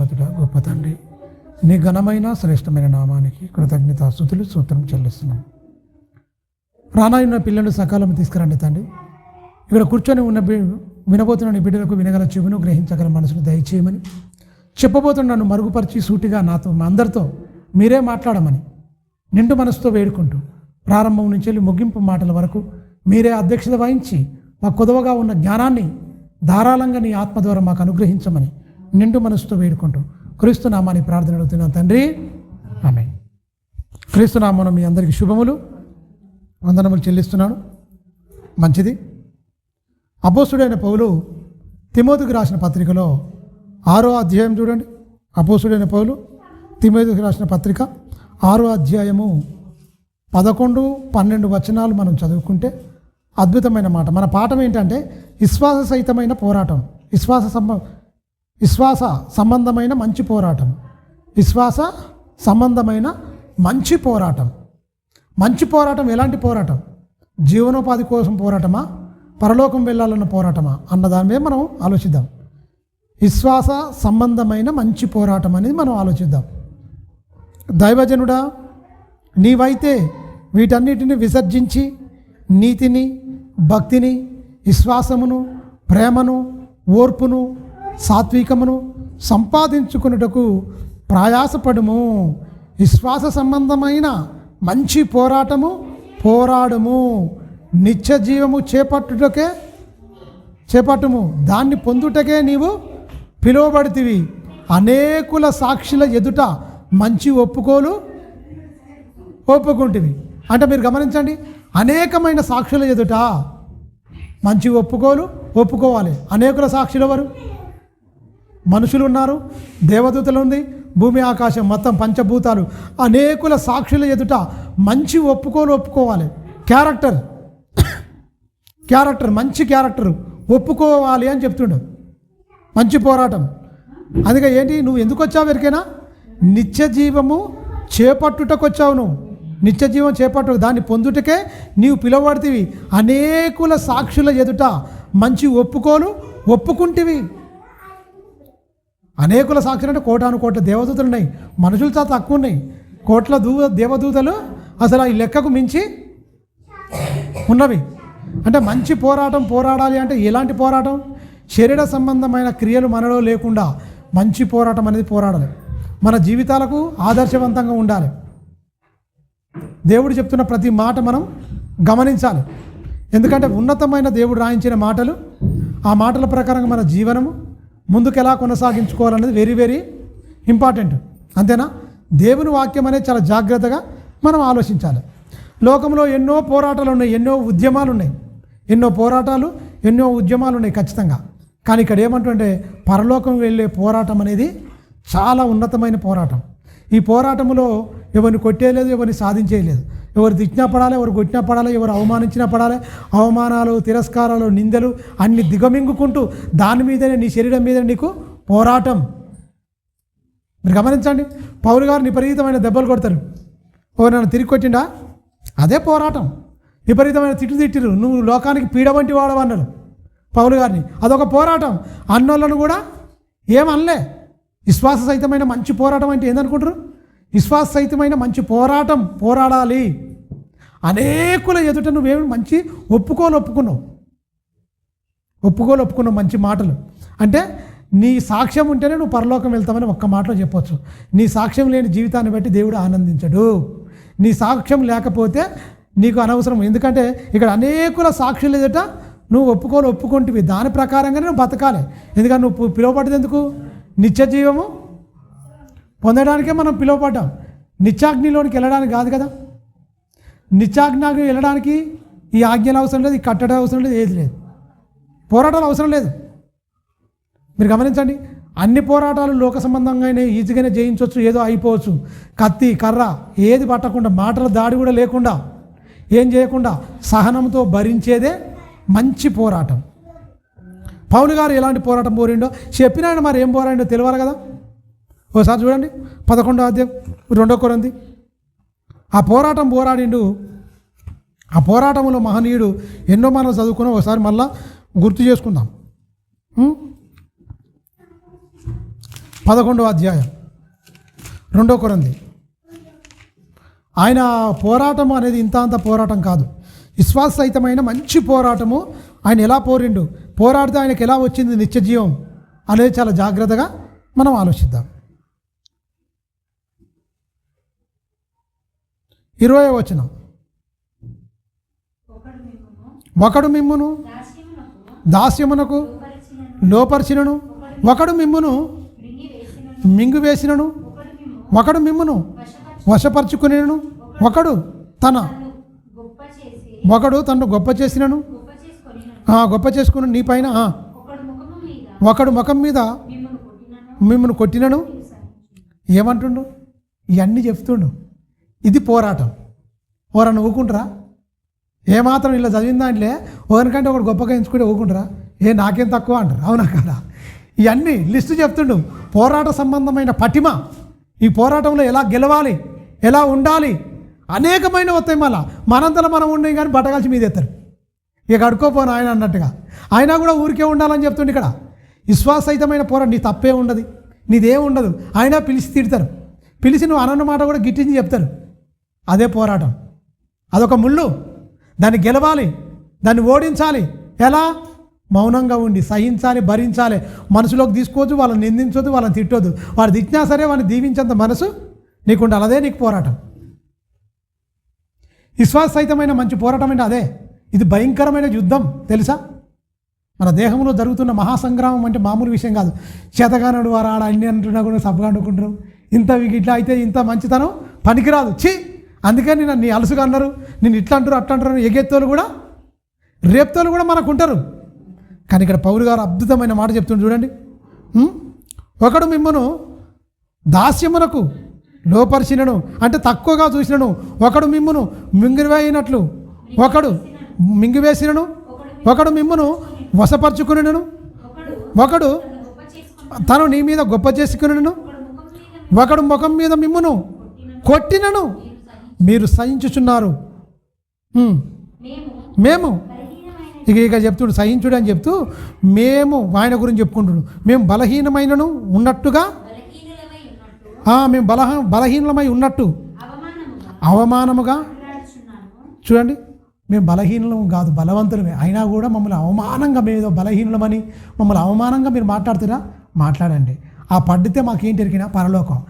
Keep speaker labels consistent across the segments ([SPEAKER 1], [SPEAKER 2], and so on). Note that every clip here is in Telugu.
[SPEAKER 1] మహోన్నతుడ గొప్ప తండ్రి, నీ ఘనమైన శ్రేష్టమైన నామానికి కృతజ్ఞతాస్తుతులు స్తోత్రం చెల్లిస్తున్నాం. రానాయున్న పిల్లలు సకాలం తీసుకురండి తండ్రి. ఇక్కడ కూర్చొని ఉన్న వినబోతున్న నీ బిడ్డలకు వినగల చెవును, గ్రహించగల మనసును దయచేయమని, చెప్పబోతున్న నన్ను మరుగుపరిచి సూటిగా నాతో మా అందరితో మీరే మాట్లాడమని నిండు మనసుతో వేడుకుంటూ ప్రారంభం నుంచి వెళ్ళి ముగింపు మాటల వరకు మీరే అధ్యక్షత వహించి మా కొదవగా ఉన్న జ్ఞానాన్ని ధారాళంగా నీ ఆత్మ ద్వారా మాకు అనుగ్రహించమని నిండు మనసుతో వేడుకుంటూ క్రీస్తునామాని ప్రార్థన అడుగుతున్నాను తండ్రి, ఆమేన్. క్రీస్తునామమున మీ అందరికీ శుభములు, వందనములు చెల్లిస్తున్నాను. మంచిది. అపోస్తుడైన పౌలు తిమోతికి రాసిన పత్రికలో 6వ అధ్యాయం చూడండి. అపోస్తుడైన పౌలు తిమోతికి రాసిన పత్రిక 6వ అధ్యాయము 11, 12 వచనాలు మనం చదువుకుంటే అద్భుతమైన మాట. మన పాఠం ఏంటంటే విశ్వాస సహితమైన పోరాటం, విశ్వాస సంబంధమైన మంచి పోరాటం, విశ్వాస సంబంధమైన మంచి పోరాటం. మంచి పోరాటం ఎలాంటి పోరాటం? జీవనోపాధి కోసం పోరాటమా, పరలోకం వెళ్ళాలన్న పోరాటమా అన్న దాని మీద మనం ఆలోచిద్దాం. విశ్వాస సంబంధమైన మంచి పోరాటం అనేది మనం ఆలోచిద్దాం. దైవజనుడా, నీవైతే వీటన్నిటిని విసర్జించి నీతిని, భక్తిని, విశ్వాసమును, ప్రేమను, ఓర్పును, సాత్వికమును సంపాదించుకున్నటకు ప్రయాసపడుము. విశ్వాస సంబంధమైన మంచి పోరాటము పోరాడము. నిత్య జీవము చేపట్టుము. దాన్ని పొందుటకే నీవు పిలువబడితివి. అనేకుల సాక్షుల ఎదుట మంచి ఒప్పుకుంటివి. అంటే మీరు గమనించండి, అనేకమైన సాక్షుల ఎదుట మంచి ఒప్పుకోవాలి. అనేకుల సాక్షులు ఎవరు? మనుషులు ఉన్నారు, దేవదూతలు ఉంది, భూమి ఆకాశం మొత్తం పంచభూతాలు. అనేకుల సాక్షుల ఎదుట మంచి ఒప్పుకోవాలి. క్యారెక్టర్ మంచి క్యారెక్టర్ ఒప్పుకోవాలి అని చెప్తుండు. మంచి పోరాటం. అందుకే ఏంటి, నువ్వు ఎందుకు వచ్చావు? ఎరికైనా నిత్య జీవము చేపట్టుటకు వచ్చావు. నువ్వు నిత్య జీవం చేపట్టు, దాన్ని పొందుటకే నీవు పిలువబడితివి. అనేకుల సాక్షుల ఎదుట మంచి ఒప్పుకుంటివి. అనేకుల సాక్షులు అంటే కోట్ల దేవదూతలు ఉన్నాయి, మనుషులు చాలా తక్కువ ఉన్నాయి. కోట్ల దేవదూతలు అసలు ఈ లెక్కకు మించి ఉన్నవి. అంటే మంచి పోరాటం పోరాడాలి అంటే ఎలాంటి పోరాటం? శరీర సంబంధమైన క్రియలు మనలో లేకుండా మంచి పోరాటం అనేది పోరాడాలి. మన జీవితాలకు ఆదర్శవంతంగా ఉండాలి. దేవుడు చెప్తున్న ప్రతి మాట మనం గమనించాలి. ఎందుకంటే ఉన్నతమైన దేవుడు రాయించిన మాటలు, ఆ మాటల ప్రకారంగా మన జీవనము ముందుకు ఎలా కొనసాగించుకోవాలనేది వెరీ వెరీ ఇంపార్టెంట్. అంతేనా? దేవుని వాక్యం అనేది చాలా జాగ్రత్తగా మనం ఆలోచించాలి. లోకంలో ఎన్నో పోరాటాలు ఉన్నాయి, ఎన్నో ఉద్యమాలు ఉన్నాయి, ఎన్నో పోరాటాలు, ఎన్నో ఉద్యమాలు ఉన్నాయి ఖచ్చితంగా. కానీ ఇక్కడ ఏమంటుంటే పరలోకం వెళ్ళే పోరాటం అనేది చాలా ఉన్నతమైన పోరాటం. ఈ పోరాటంలో ఎవరిని కొట్టేయలేదు, ఎవరిని సాధించేయలేదు. ఎవరు తిట్టినా పడాలి, ఎవరు కొట్టినా పడాలి, ఎవరు అవమానించినా పడాలి. అవమానాలు, తిరస్కారాలు, నిందలు అన్ని దిగమింగుకుంటూ దాని మీదనే, నీ శరీరం మీద నీకు పోరాటం. మీరు గమనించండి, పౌలు గారు విపరీతమైన దెబ్బలు కొడతారు. నన్ను తిరిగి కొట్టిండా, అదే పోరాటం. విపరీతమైన తిట్టిరు, నువ్వు లోకానికి పీడ వంటి వాడవన్నారు పౌలు గారిని, అదొక పోరాటం. అన్నోళ్ళను కూడా ఏమనలే. విశ్వాస సహితమైన మంచి పోరాటం అంటే ఏందనుకుంటారు? విశ్వాస సహితమైన మంచి పోరాటం పోరాడాలి. అనేకుల ఎదుట నువ్వేమి మంచి ఒప్పుకున్నావు మంచి మాటలు. అంటే నీ సాక్ష్యం ఉంటేనే నువ్వు పరలోకం వెళ్తామని ఒక్క మాటలో చెప్పొచ్చు. నీ సాక్ష్యం లేని జీవితాన్ని బట్టి దేవుడు ఆనందించడు. నీ సాక్ష్యం లేకపోతే నీకు అనవసరం. ఎందుకంటే ఇక్కడ అనేకుల సాక్షులు ఎదుట నువ్వు ఒప్పుకుంటివి. దాని ప్రకారంగానే నువ్వు బతకాలి. ఎందుకంటే నువ్వు పిలువబడ్డది ఎందుకు? నిత్య జీవము పొందడానికే మనం పిలువబడ్డాం. నిత్యాగ్నిలోనికి వెళ్ళడానికి కాదు కదా. నిత్యాగ్నికి వెళ్ళడానికి ఈ ఆజ్ఞలు అవసరం లేదు, ఈ కట్టడం అవసరం లేదు, ఏది లేదు. పోరాటాలు అవసరం లేదు. మీరు గమనించండి, అన్ని పోరాటాలు లోక సంబంధంగానే ఈజీగానే జయించవచ్చు, ఏదో అయిపోవచ్చు. కత్తి, కర్ర ఏది పట్టకుండా, మాటల దాడి కూడా లేకుండా, ఏం చేయకుండా సహనంతో భరించేదే మంచి పోరాటం. పౌలు గారు ఎలాంటి పోరాటం పోరిండో చెప్పిన ఆయన మరి ఏం పోరాడిండో తెలియాలి కదా. ఒకసారి చూడండి 11వ అధ్యాయం 2 కొరింథీ. ఆ పోరాటం పోరాడిండు. ఆ పోరాటంలో మహనీయుడు ఎన్నో మనం చదువుకున్నాం. ఒకసారి మళ్ళా గుర్తు చేసుకుందాం. 11వ అధ్యాయం 2 కొరింథీ. ఆయన పోరాటము అనేది ఇంత అంత పోరాటం కాదు, విశ్వాససహితమైన మంచి పోరాటము. ఆయన ఎలా పోరాడితే ఆయనకు ఎలా వచ్చింది నిత్య జీవం అనేది చాలా జాగ్రత్తగా మనం ఆలోచిద్దాం. 20వ వచనం, ఒకడు మిమ్మును దాస్యమునకు లోపరిచినను, ఒకడు మిమ్మును మింగివేసినను, ఒకడు మిమ్మును వశపరుచుకునేను, ఒకడు తను గొప్ప చేసినను, గొప్ప చేసుకుని నీ పైన, ఒకడు ముఖం మీద మిమ్మల్ని కొట్టినను. ఏమంటుండు? ఇవన్నీ చెప్తుండు. ఇది పోరాటం. ఎవరన్నా ఊకుంటారా? ఏమాత్రం ఇలా చదివిందా అంటే ఒకరికంటే ఒకటి గొప్పగా ఎంచుకుంటే ఊకుంటారా? నాకేం తక్కువ అంటారు. అవునా కదా? ఇవన్నీ లిస్టు చెప్తుండు. పోరాట సంబంధమైన పటిమ, ఈ పోరాటంలో ఎలా గెలవాలి, ఎలా ఉండాలి, అనేకమైన వస్తాయి. మనంతలో మనం ఉండే కానీ బట్టగాల్చి మీద ఎత్తారు. ఇక అడుకోపోను ఆయన అన్నట్టుగా. అయినా కూడా ఊరికే ఉండాలని చెప్తుండే. ఇక్కడ విశ్వాసహితమైన పోరాటం. నీ తప్పే ఉండదు, నీదేం ఉండదు. అయినా పిలిచి తిడతారు, పిలిచి నువ్వు అనన్న మాట కూడా గిట్టించి చెప్తారు. అదే పోరాటం. అదొక ముళ్ళు. దాన్ని గెలవాలి, దాన్ని ఓడించాలి. ఎలా? మౌనంగా ఉండి సహించాలి, భరించాలి. మనసులోకి తీసుకోవద్దు, వాళ్ళని నిందించొద్దు, వాళ్ళని తిట్టొద్దు. వాడు తిట్టినా సరే వాళ్ళని దీవించేంత మనసు నీకు ఉండాలి. అదే నీకు పోరాటం. విశ్వాససహితమైన మంచి పోరాటం అంటే అదే. ఇది భయంకరమైన యుద్ధం తెలుసా? మన దేహంలో జరుగుతున్న మహాసంగ్రామం అంటే మామూలు విషయం కాదు. చేతగానడు వారు ఆడ అన్ని అంటున్నా కూడా సబ్బగా అనుకుంటారు. ఇంత ఇట్లా అయితే ఇంత మంచితనం పనికిరాదు, ఛీ, అందుకని నన్ను అలసుగా అన్నారు, నేను ఇట్లా అంటారు అట్లా అంటారు ఎగెత్తోలు కూడా రేపుతోలు కూడా మనకు ఉంటారు. కానీ ఇక్కడ పౌలు గారు అద్భుతమైన మాట చెప్తుండ్రు చూడండి. ఒకడు మిమ్మను దాస్యమునకు లోపరిచినను అంటే తక్కువగా చూసినను, ఒకడు మిమ్మును మింగివేయినట్లు, ఒకడు మింగివేసినను, ఒకడు మిమ్మును వశపరుచుకునను, ఒకడు తను నీ మీద గొప్ప చేసుకునను, ఒకడు ముఖం మీద మిమ్మును కొట్టినను మీరు సహించుచున్నారు. మేము ఇక చెప్తుడు సహించుడు అని చెప్తూ మేము ఆయన గురించి చెప్పుకుంటున్నాడు. మేము బలహీనమైనను ఉన్నట్టుగా, మేము బలహీనమై ఉన్నట్టు అవమానముగా. చూడండి, మేము బలహీనము కాదు, బలవంతులమే. అయినా కూడా మమ్మల్ని అవమానంగా, మేము బలహీనమని మమ్మల్ని అవమానంగా మీరు మాట్లాడుతున్నా మాట్లాడండి. ఆ పడ్డితే మాకేంటి ఎరికినా పరలోకం.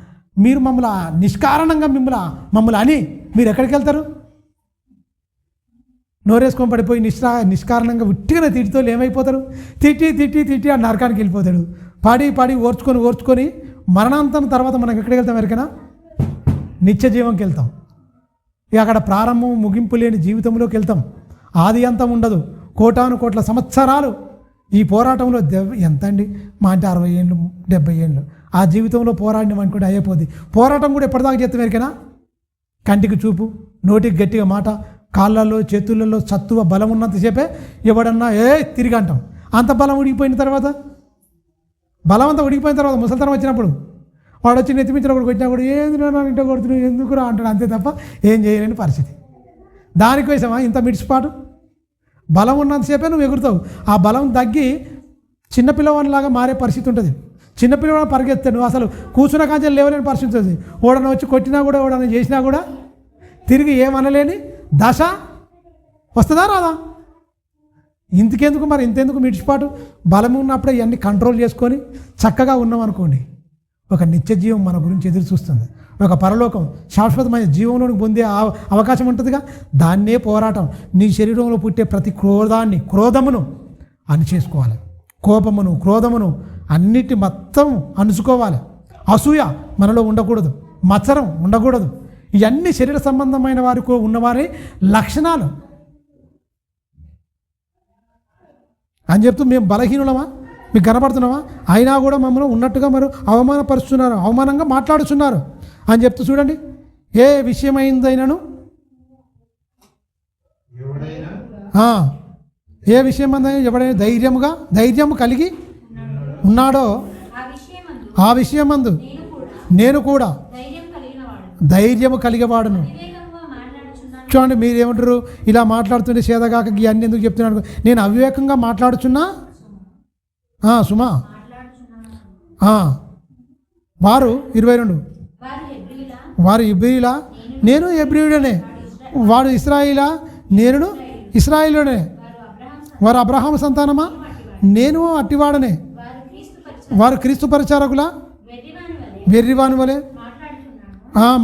[SPEAKER 1] మీరు మమ్మల్ని నిష్కారణంగా మమ్మల్ని అని మీరు ఎక్కడికి వెళ్తారు? నోరేసుకొని పడిపోయి నిష్కారణంగా ఉట్టిగానే తిట్టితో ఏమైపోతారు? తిట్టి ఆ నరకానికి వెళ్ళిపోతాడు. పాడి ఓర్చుకొని మరణాంతం తర్వాత మనం ఎక్కడికి వెళ్తాం ఎరికైనా? నిత్య జీవంకి వెళ్తాం. ఇక అక్కడ ప్రారంభం ముగింపు లేని జీవితంలోకి వెళ్తాం. ఆది అంతం ఉండదు. కోటాను కోట్ల సంవత్సరాలు ఈ పోరాటంలో ఎంత అండి? మా అంటే 60 ఏళ్ళు 70 ఏళ్ళు ఆ జీవితంలో పోరాడినాం అనుకుంటే అయిపోద్ది. పోరాటం కూడా ఎప్పటిదాకా చేస్తాం ఎరికైనా? కంటికి చూపు, నోటికి గట్టిగా మాట, కాళ్ళల్లో చేతులలో సత్తువ బలం ఉన్నంతసేపే ఎవడన్నా తిరిగి అంటాం. అంత బలం ఉడికిపోయిన తర్వాత, బలం అంతా ఉడికిపోయిన తర్వాత ముసలితనం వచ్చినప్పుడు వాడు వచ్చి నెత్తిమించిన కూడా కొట్టినా కూడా ఏంది ఇంట్లో కొడుతున్నావు ఎందుకురా అంటాడు. అంతే తప్ప ఏం చేయలేని పరిస్థితి. దానికోసమా ఇంత మిడిసిపాటు? బలం ఉన్నంతసేపే నువ్వు ఎగురుతావు. ఆ బలం తగ్గి చిన్నపిల్లవాడిలాగా మారే పరిస్థితి ఉంటుంది. చిన్నపిల్లవాడు పరిగెత్తాడు, నువ్వు అసలు కూర్చున్న కాంచెలు లేవలేని పరిస్థితి ఉంటుంది. ఓడన వచ్చి కొట్టినా కూడా, ఓడన చేసినా కూడా తిరిగి ఏమనలేని దశ వస్తుందా రాదా? ఇంతకెందుకు మరి ఇంతెందుకు మిడిచిపాటు? బలం ఉన్నప్పుడే ఇవన్నీ కంట్రోల్ చేసుకొని చక్కగా ఉన్నాం అనుకోండి, ఒక నిత్య జీవం మన గురించి ఎదురు చూస్తుంది. ఒక పరలోకం, శాశ్వతమైన జీవంలోకి పొందే అవకాశం ఉంటుందిగా. దాన్నే పోరాటం. నీ శరీరంలో పుట్టే ప్రతి క్రోధమును అణిచేసుకోవాలి. కోపమును, క్రోధమును అన్నిటి మొత్తం అణుచుకోవాలి. అసూయ మనలో ఉండకూడదు, మత్సరం ఉండకూడదు. ఇవన్నీ శరీర సంబంధమైన వారికి ఉన్నవారి లక్షణాలు అని చెప్తూ మేము బలహీనులమా, మీకు కనపడుతున్నామా? అయినా కూడా మమ్మల్ని ఉన్నట్టుగా మరి అవమానపరుస్తున్నారు, అవమానంగా మాట్లాడుతున్నారు అని చెప్తూ చూడండి. ఏ విషయమైందైనను, ఏ విషయమైందైనా ఎవడైనా ధైర్యము కలిగి ఉన్నాడో ఆ విషయమందు నేను కూడా ధైర్యము కలిగేవాడును. చూడండి, మీరు ఏమంటారు? ఇలా మాట్లాడుతుంటే సేదగాక ఇవన్నీ ఎందుకు చెప్తున్నాను? నేను అవివేకంగా మాట్లాడుచున్నా సుమా, వారు 22
[SPEAKER 2] వారు హెబ్రీయులా,
[SPEAKER 1] వారు ఇబ్రియులా, నేను ఎబ్రియుడనే. వాడు ఇశ్రాయిలా, నేను ఇశ్రాయిలునే. వారు అబ్రహాము సంతానమా, నేను అట్టివాడనే. వారు క్రీస్తు పరిచారకులా, వెర్రివాని వలె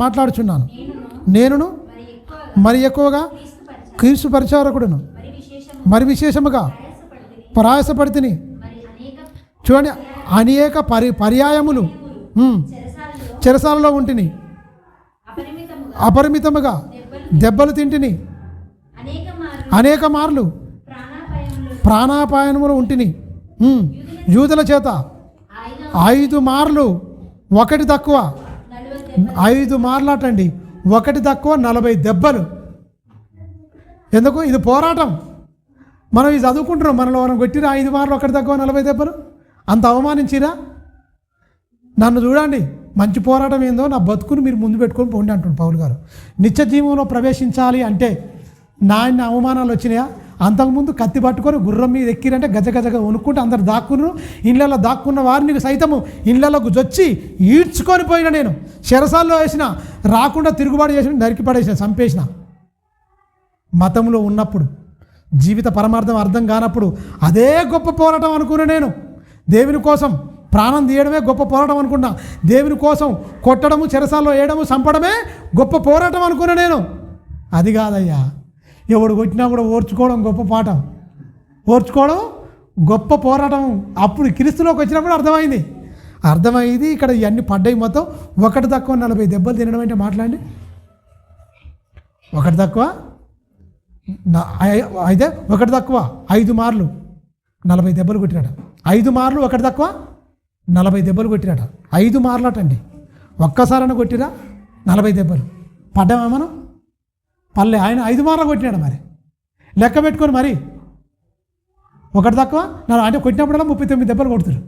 [SPEAKER 1] మాట్లాడుచున్నాను. నేనును మరి ఎక్కువగా క్రీస్తు పరిచారకుడును, మరి విశేషముగా ప్రయాసపడితిని. చూడండి, అనేక పర్యాయములు చెరసాలలో ఉంటిని, అపరిమితముగా దెబ్బలు తింటిని, అనేక మార్లు ప్రాణాపాయనములు ఉంటిని. యూదుల చేత 5 మార్లు, ఒకటి తక్కువ 5 మార్లు అటండి, ఒకటి తక్కువ 40 దెబ్బలు. ఎందుకు? ఇది పోరాటం. మనం ఇది చదువుకుంటున్నాం, మనలో మనం కొట్టిరా 5 మార్లు, ఒకటి తక్కువ 40 దెబ్బలు. అంత అవమానించిరా? నన్ను చూడండి, మంచి పోరాటం ఏందో, నా బతుకుని మీరు ముందు పెట్టుకొని పోండి అంటుండు పౌలు గారు. నిత్య జీవంలో ప్రవేశించాలి అంటే నాయన అవమానాలు వచ్చినాయా? అంతకుముందు కత్తి పట్టుకొని గుర్రం మీద ఎక్కిరంటే గజగజగా వణుక్కుంటే అందరు దాక్కున్నారు. ఇళ్ళల్లో దాక్కున్న వారిని సైతము ఇళ్ళలోకి జొచ్చి ఈడ్చుకొని పోయినా, నేను చెరసాల్లో వేసిన, రాకుండా తిరుగుబాటు చేసిన, నరికి పడేసిన, చంపేసిన. మతంలో ఉన్నప్పుడు జీవిత పరమార్థం అర్థం కానప్పుడు అదే గొప్ప పోరాటం అనుకున్నా. నేను దేవుని కోసం ప్రాణం తీయడమే గొప్ప పోరాటం అనుకున్నా. దేవుని కోసం కొట్టడము, చెరసాల్లో వేయడము, చంపడమే గొప్ప పోరాటం అనుకున్నా నేను. అది కాదయ్యా, ఎవడు కొట్టినా కూడా ఓర్చుకోవడం గొప్ప పాఠం, ఓర్చుకోవడం గొప్ప పోరాటం. అప్పుడు క్రీస్తులోకి వచ్చినప్పుడు అర్థమైంది. ఇక్కడ ఇవన్నీ పడ్డాయి మొత్తం. ఒకటి తక్కువ 40 దెబ్బలు తినడం అంటే మాట్లాడి, ఒకటి తక్కువ అయితే ఒకటి తక్కువ 5 మార్లు 40 దెబ్బలు కొట్టినట. 5 మార్లు ఒకటి తక్కువ 40 దెబ్బలు కొట్టినట. 5 మార్లు అటండి, ఒక్కసారైనా కొట్టిరా 40 దెబ్బలు. పడ్డామా మనం? పల్లె. ఆయన 5 మార్లు కొట్టినాడు. మరి లెక్క పెట్టుకొని, మరి ఒకటి తక్కువ అంటే కొట్టినప్పుడల్లా 39 దెబ్బలు కొడుతున్నారు.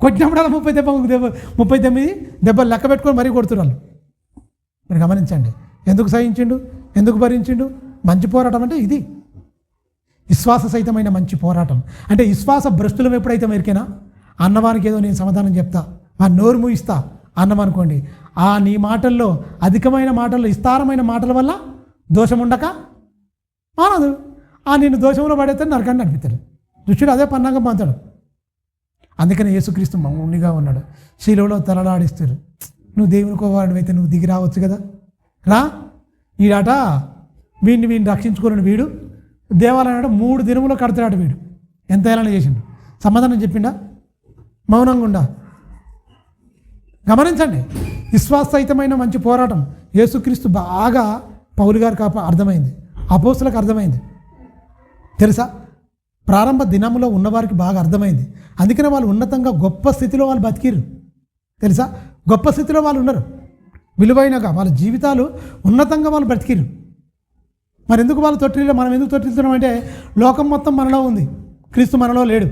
[SPEAKER 1] కొట్టినప్పుడల్లా 39 దెబ్బలు లెక్క పెట్టుకొని మరీ కొడుతున్నారు వాళ్ళు. మీరు గమనించండి, ఎందుకు సహించిండు, ఎందుకు భరించిండు? మంచి పోరాటం అంటే ఇది, విశ్వాస సహితమైన మంచి పోరాటం. అంటే విశ్వాస భ్రష్టులం ఎప్పుడైతే మెరికేనా, అన్నవానికి ఏదో నేను సమాధానం చెప్తా, ఆ నోరు మూయిస్తా అన్నం అనుకోండి, ఆ నీ మాటల్లో అధికమైన మాటల్లో విస్తారమైన మాటల వల్ల దోషం ఉండక మానదు. నిన్ను దోషంలో పడేస్తాడు, నరకాన్ని నడిపిస్తాడు. దుష్టుడు అదే పన్నాగం పొందుతాడు. అందుకని యేసుక్రీస్తు మౌనిగా ఉన్నాడు. శిలువలో తలలాడిస్తారు. నువ్వు దేవుని కోవాడివైతే నువ్వు దిగి రావచ్చు కదా, రా. ఈడాట వీడిని రక్షించుకోలేని వీడు దేవాలయం 3 దినములో కడతాడు. వీడు ఎంత ఏమైనా చేసిండు, సమాధానం చెప్పిండా? మౌనంగా ఉండా? గమనించండి, విశ్వాసహితమైన మంచి పోరాటం యేసుక్రీస్తు బాగా పౌలు గారికి అర్థమైంది, అపోస్తులకు అర్థమైంది. తెలుసా, ప్రారంభ దినంలో ఉన్నవారికి బాగా అర్థమైంది. అందుకనే వాళ్ళు ఉన్నతంగా గొప్ప స్థితిలో వాళ్ళు బతికిరు. తెలుసా, గొప్ప స్థితిలో వాళ్ళు ఉన్నారు, విలువైనగా వాళ్ళ జీవితాలు ఉన్నతంగా వాళ్ళు బ్రతికిరు. మరి ఎందుకు వాళ్ళు తొట్టిలో, మనం ఎందుకు తొట్టిస్తున్నాం అంటే లోకం మొత్తం మనలో ఉంది, క్రీస్తు మనలో లేడు.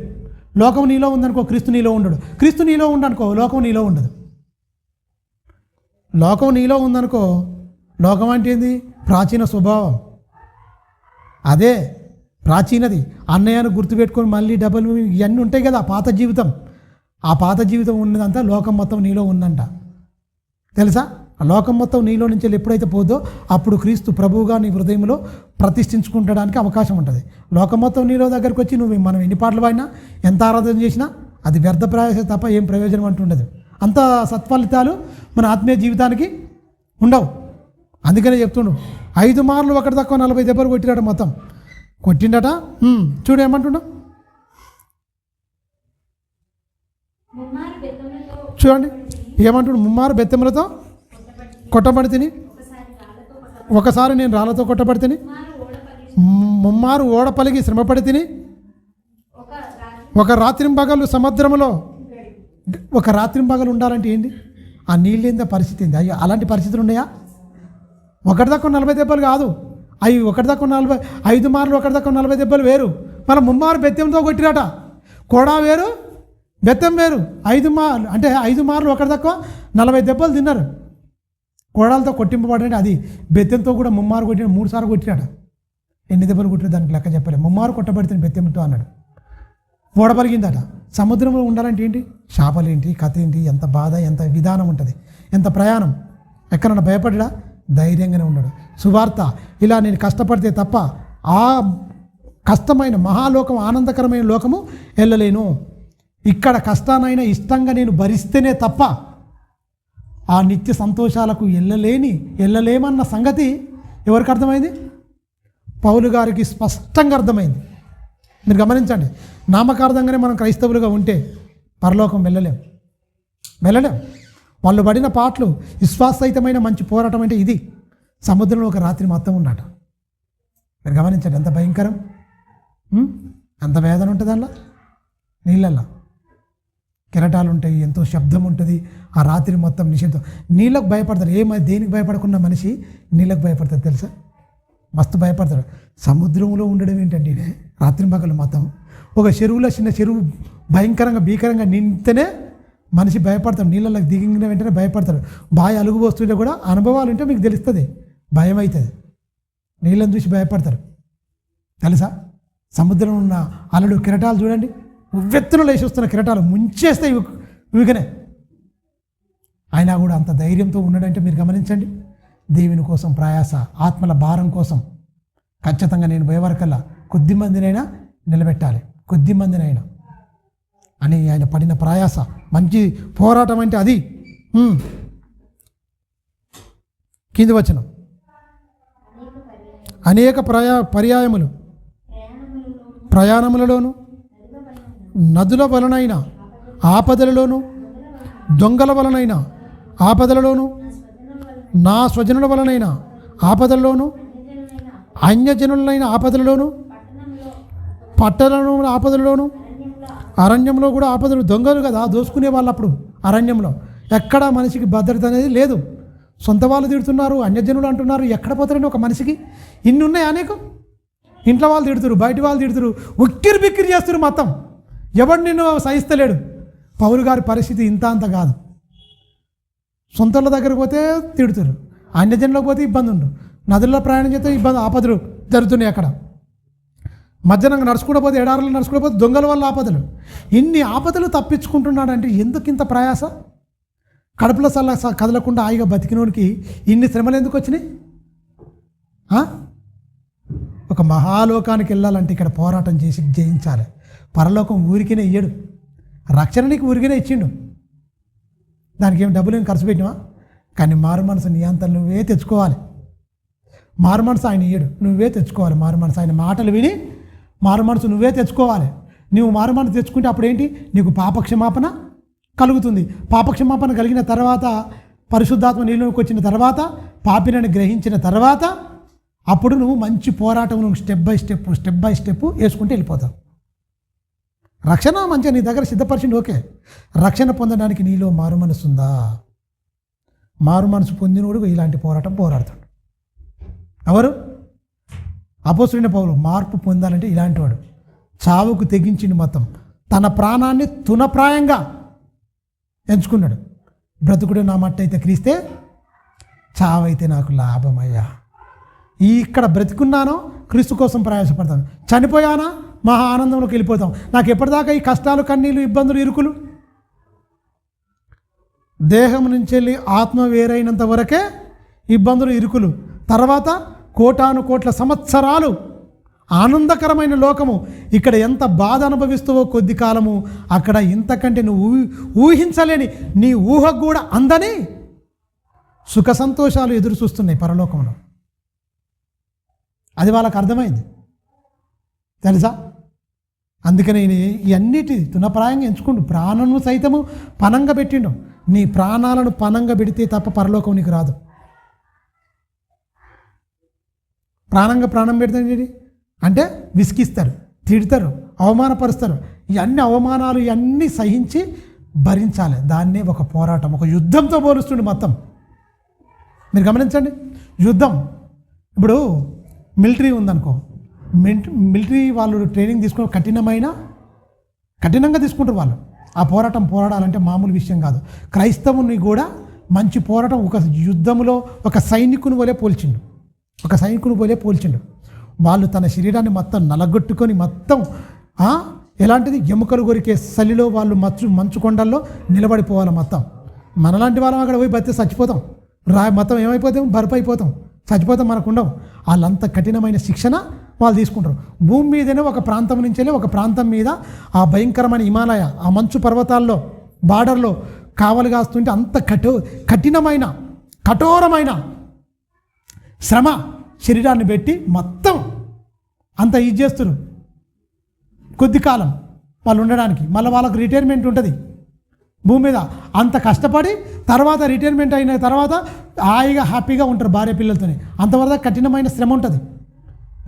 [SPEAKER 1] లోకం నీలో ఉందనుకో, క్రీస్తు నీలో ఉండడు. క్రీస్తు నీలో ఉండనుకో, లోకం నీలో ఉండదు. లోకం నీలో ఉందనుకో, లోకం అంటే ఏంది? ప్రాచీన స్వభావం. అదే ప్రాచీనది. అన్నయ్యను గుర్తుపెట్టుకొని మళ్ళీ డబ్బులు ఇవన్నీ ఉంటాయి కదా, పాత జీవితం. ఆ పాత జీవితం ఉన్నదంతా లోకం మొత్తం నీలో ఉందంట. తెలుసా, ఆ లోకం మొత్తం నీలో నుంచి ఎప్పుడైతే పోదో అప్పుడు క్రీస్తు ప్రభువుగా నీ హృదయంలో ప్రతిష్ఠించుకుంటడానికి అవకాశం ఉంటుంది. లోకం మొత్తం నీలో దగ్గరికి వచ్చి మనం ఎన్ని పాటలు పాడినా, ఎంత ఆరాధన చేసినా అది వ్యర్థ ప్రయాస తప్ప ఏం ప్రయోజనం అంటుండదు. అంత సత్ఫలితాలు మన ఆత్మీయ జీవితానికి ఉండవు. అందుకనే చెప్తుండు, 5 మార్లు ఒకటి తక్కువ 40 దెబ్బలు కొట్టిరాడు. మొత్తం కొట్టిండట. చూడు ఏమంటుండ, చూడండి ఏమంటుండు. 3 బెత్తెములతో కొట్టబడి తిని, ఒకసారి నేను రాళ్ళతో కొట్టబడి తిని, 3 ఓడపలిగి శ్రమపడి తిని, ఒక రాత్రింపగలు సముద్రములో. ఒక రాత్రింపగలు ఉండాలంటే ఏంటి? ఆ నీళ్ళు ఏందో పరిస్థితి ఏంది? అయ్యో, అలాంటి పరిస్థితులు ఉన్నాయా? ఒకటి తక్కువ 40 దెబ్బలు కాదు, అవి ఒకటి తక్కువ 40, 5 మార్లు ఒకటి తక్కువ 40 దెబ్బలు వేరు. మన 3 బెత్తంతో కొట్టిరాట. కోడా వేరు, బెత్తం వేరు. 5 మార్లు అంటే 5 మార్లు ఒకటి తక్కువ 40 దెబ్బలు తిన్నారు. కోడాలతో కొట్టింపబడండి. అది బెత్తంతో కూడా 3 కొట్టిన, 3 సార్లు కొట్టిరాట. ఎన్ని దెబ్బలు కొట్టిన దానికి లెక్క చెప్పలేదు. 3 కొట్టబడితే బెత్తంతో అన్నాడు. ఓడబలిగిందట. సముద్రంలో ఉండాలంటే ఏంటి? చేపలు ఏంటి, కథ ఏంటి, ఎంత బాధ, ఎంత విధానం ఉంటుంది, ఎంత ప్రయాణం. ఎక్కడన్నా భయపడ్డా ధైర్యంగానే ఉన్నాడు. సువార్త ఇలా నేను కష్టపడితే తప్ప ఆ కష్టమైన మహాలోకం, ఆనందకరమైన లోకము వెళ్ళలేను. ఇక్కడ కష్టానైనా ఇష్టంగా నేను భరిస్తేనే తప్ప ఆ నిత్య సంతోషాలకు వెళ్ళలేమన్న సంగతి ఎవరికి అర్థమైంది? పౌలు గారికి స్పష్టంగా అర్థమైంది. మీరు గమనించండి, నామకార్థంగానే మనం క్రైస్తవులుగా ఉంటే పరలోకం వెళ్ళలేం. వాళ్ళు పడిన పాటలు విశ్వాసహితమైన మంచి పోరాటం అంటే ఇది. సముద్రంలో ఒక రాత్రి మొత్తం ఉన్నట. మీరు గమనించండి, ఎంత భయంకరం, ఎంత వేదన ఉంటుంది అందులో. నీళ్ళల్లో కెరటాలు ఉంటాయి, ఎంతో శబ్దం ఉంటుంది. ఆ రాత్రి మొత్తం నిషేధం. నీళ్ళకు భయపడతారు. దేనికి భయపడకుండా మనిషి నీళ్ళకు భయపడతారు తెలుసా? మస్తు భయపడతాడు. సముద్రంలో ఉండడం ఏంటండి రాత్రి పగలు మొత్తం. ఒక చెరువులో, చిన్న చెరువు భీకరంగా నిండితేనే మనిషి భయపడతాడు. నీళ్ళకి దిగిన వెంటనే భయపడతాడు. బాగా అలుగు పోస్తుంటే కూడా అనుభవాలు ఉంటే మీకు తెలుస్తుంది, భయం అవుతుంది. నీళ్ళని చూసి భయపడతారు తెలుసా? సముద్రంలో ఉన్న అలలు, కెరటాలు చూడండి, ఉవ్వెత్తున లేచి వస్తున్న కెరటాలు ముంచేస్తాయి ఇవికనే. అయినా కూడా అంత ధైర్యంతో ఉన్నాడంటే మీరు గమనించండి. దేవుని కోసం ప్రయాస, ఆత్మల భారం కోసం ఖచ్చితంగా నేను పోయేవరకల్లా కొద్దిమందినైనా నిలబెట్టాలి, కొద్దిమందినైనా అని ఆయన పడిన ప్రయాస, మంచి పోరాటం అంటే అది. కింది వచనం, అనేక పర్యాయములు ప్రయాణములలోను, నదుల వలనైన ఆపదలలోను, దొంగల వలనైన ఆపదలలోను, నా స్వజనుల వలనైన ఆపదలలోను, అన్యజనులైన ఆపదలలోను, పట్టణంలో ఆపదలలోను, అరణ్యంలో కూడా ఆపదలు. దొంగలు కదా దోసుకునే వాళ్ళు అప్పుడు అరణ్యంలో. ఎక్కడ మనిషికి భద్రత అనేది లేదు. సొంత వాళ్ళు తిడుతున్నారు, అన్యజనులు అంటున్నారు. ఎక్కడ పోతారండి ఒక మనిషికి? ఇన్ని ఉన్నాయి అనేకం. ఇంట్లో వాళ్ళు తిడుతురు, బయట వాళ్ళు తిడుతురు, ఉక్కిరి బిక్కిరి చేస్తున్నారు మొత్తం. ఎవడు నిన్ను సహిస్తలేడు. పౌలు గారి పరిస్థితి ఇంత అంత కాదు. సొంతల దగ్గరకు పోతే తిడుతురు, అన్యజనులకు పోతే ఇబ్బంది ఉండు, నదుల్లో ప్రయాణం చేస్తే ఇబ్బంది, ఆపదలు జరుగుతున్నాయి. అక్కడ మధ్యాహ్నం నడుచుకుంటూ పోతే, ఎడారులు నడుచుకుంటూ పోతే దొంగల వల్ల ఆపదలు. ఇన్ని ఆపదలు తప్పించుకుంటున్నాడంటే ఎందుకు ఇంత ప్రయాస? కడుపులో కదలకుండా హాయిగా బతికినోడికి ఇన్ని శ్రమలు ఎందుకు వచ్చినాయి? ఒక మహాలోకానికి వెళ్ళాలంటే ఇక్కడ పోరాటం చేసి జయించాలి. పరలోకం ఊరికినే ఇయ్యడు, రక్షణ నీకు ఊరికినే ఇచ్చిండు. దానికి ఏం డబ్బులు ఏం ఖర్చు పెట్టినా. కానీ మారు మనసు నీ అంతా నువ్వే తెచ్చుకోవాలి. మారు మనసు ఆయన ఇయ్యడు, నువ్వే తెచ్చుకోవాలి. మారు మనసు ఆయన మాటలు విని మారు మనసు నువ్వే తెచ్చుకోవాలి. నువ్వు మారు మనసు తెచ్చుకుంటే అప్పుడేంటి? నీకు పాపక్షమాపణ కలుగుతుంది. పాపక్షమాపణ కలిగిన తర్వాత, పరిశుద్ధాత్మ నీలోకి వచ్చిన తర్వాత, పాపినని గ్రహించిన తర్వాత, అప్పుడు నువ్వు మంచి పోరాటం నువ్వు స్టెప్ బై స్టెప్ వేసుకుంటూ వెళ్ళిపోతావు. రక్షణ మంచిగా నీ దగ్గర సిద్ధపరిచింది, ఓకే. రక్షణ పొందడానికి నీలో మారు మనసు ఉందా? మారు మనసు పొందినోడు ఇలాంటి పోరాటం పోరాడతాడు. ఎవరు? అపోస్తలుడైన పౌలు. మార్పు పొందాలంటే ఇలాంటి వాడు. చావుకు తెగించింది మొత్తం. తన ప్రాణాన్ని తునప్రాయంగా ఎంచుకున్నాడు. బ్రతుకుడు నా మట్టయితే క్రీస్తే, చావైతే నాకు లాభమయ్యా. ఇక్కడ బ్రతికున్నానో క్రీస్తు కోసం ప్రయాసపడతాను, చనిపోయానా మహా ఆనందంలోకి వెళ్ళిపోతాం. నాకు ఎప్పటిదాకా ఈ కష్టాలు, కన్నీళ్ళు, ఇబ్బందులు, ఇరుకులు? దేహం నుంచి వెళ్ళి ఆత్మ వేరైనంత వరకే ఇబ్బందులు, ఇరుకులు. తర్వాత కోటాను కోట్ల సంవత్సరాలు ఆనందకరమైన లోకము. ఇక్కడ ఎంత బాధ అనుభవిస్తావో కొద్ది కాలము, అక్కడ ఇంతకంటే నువ్వు ఊహించలేని, నీ ఊహకు కూడా అందని సుఖ సంతోషాలు ఎదురు చూస్తున్నాయి పరలోకంలో. అది వాళ్ళకు అర్థమైంది తెలుసా? అందుకని ఇవన్నిటి తునప్రాయంగా ఎంచుకుంటూ ప్రాణము సైతము పనంగా పెట్టిండు. నీ ప్రాణాలను పనంగా పెడితే తప్ప పరలోకం నీకు రాదు. ప్రాణం పెడతాడు అంటే విసిగిస్తారు, తిడతారు, అవమానపరుస్తారు. ఇవన్నీ అవమానాలు ఇవన్నీ సహించి భరించాలి. దాన్నే ఒక పోరాటం, ఒక యుద్ధంతో పోలుస్తుండే మొత్తం. మీరు గమనించండి, యుద్ధం. ఇప్పుడు మిలిటరీ ఉందనుకో, మిలిటరీ వాళ్ళు ట్రైనింగ్ తీసుకుని కఠినంగా తీసుకుంటారు వాళ్ళు. ఆ పోరాటం పోరాడాలంటే మామూలు విషయం కాదు. క్రైస్తవుని కూడా మంచి పోరాటం ఒక యుద్ధంలో ఒక సైనికుని వలె పోల్చిండు. వాళ్ళు తన శరీరాన్ని మొత్తం నలగొట్టుకొని మొత్తం ఎలాంటిది? ఎముకలు కొరికే చలిలో వాళ్ళు మంచు కొండల్లో నిలబడిపోవాలి మొత్తం. మనలాంటి వాళ్ళం అక్కడ పోయి బతికి చచ్చిపోతాం, మొత్తం ఏమైపోతాం, బరుపు అయిపోతాం, చచ్చిపోతాం, మనకు ఉండవు. వాళ్ళంత కఠినమైన శిక్షణ వాళ్ళు తీసుకుంటారు. భూమి మీదనే ఒక ప్రాంతం నుంచి వెళ్ళి ఒక ప్రాంతం మీద ఆ భయంకరమైన హిమాలయ ఆ మంచు పర్వతాల్లో బార్డర్లో కావలి కాస్తుంటే అంత కఠోరమైన శ్రమ శరీరాన్ని పెట్టి మొత్తం అంత ఇది చేస్తారు. కొద్ది కాలం వాళ్ళు ఉండడానికి, మళ్ళీ వాళ్ళకు రిటైర్మెంట్ ఉంటుంది భూమి మీద. అంత కష్టపడి తర్వాత రిటైర్మెంట్ అయిన తర్వాత హాయిగా హ్యాపీగా ఉంటారు భార్య పిల్లలతోనే. అంతవరకు కఠినమైన శ్రమ ఉంటుంది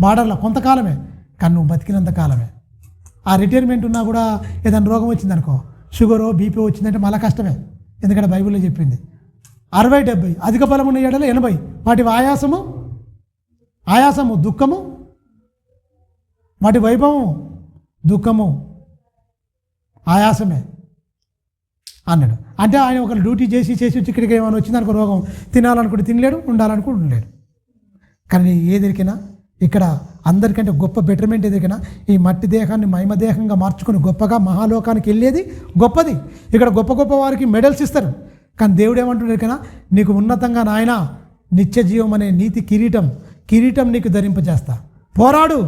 [SPEAKER 1] బార్డర్లో, కొంతకాలమే, కానీ నువ్వు బతికినంత కాలమే. ఆ రిటైర్మెంట్ ఉన్నా కూడా ఏదైనా రోగం వచ్చిందనుకో, షుగరో బీపీ వచ్చిందంటే మళ్ళీ కష్టమే. ఎందుకంటే బైబిల్లో చెప్పింది 60-70, అధిక బలం ఉన్న ఏడలో 80. వాటి ఆయాసము దుఃఖము, వాటి వైభవం దుఃఖము ఆయాసమే అన్నాడు. అంటే ఆయన ఒక డ్యూటీ చేసి ఇక్కడికి ఏమైనా వచ్చిందనుకో రోగం, తినాలనుకుంటే తినలేడు, ఉండాలనుకుంటే ఉండలేడు. కానీ ఏదిరికినా ఇక్కడ అందరికంటే గొప్ప బెటర్మెంట్ ఎదిగినా ఈ మట్టి దేహాన్ని మహిమ దేహంగా మార్చుకుని గొప్పగా మహాలోకానికి వెళ్ళేది గొప్పది. ఇక్కడ గొప్ప వారికి మెడల్స్ ఇస్తారు. కానీ దేవుడు ఏమంటున్నాడు కన్నా, నీకు ఉన్నతంగా నాయన నిత్య జీవం అనే నీతి కిరీటం నీకు ధరింపజేస్తా. పోరాడు,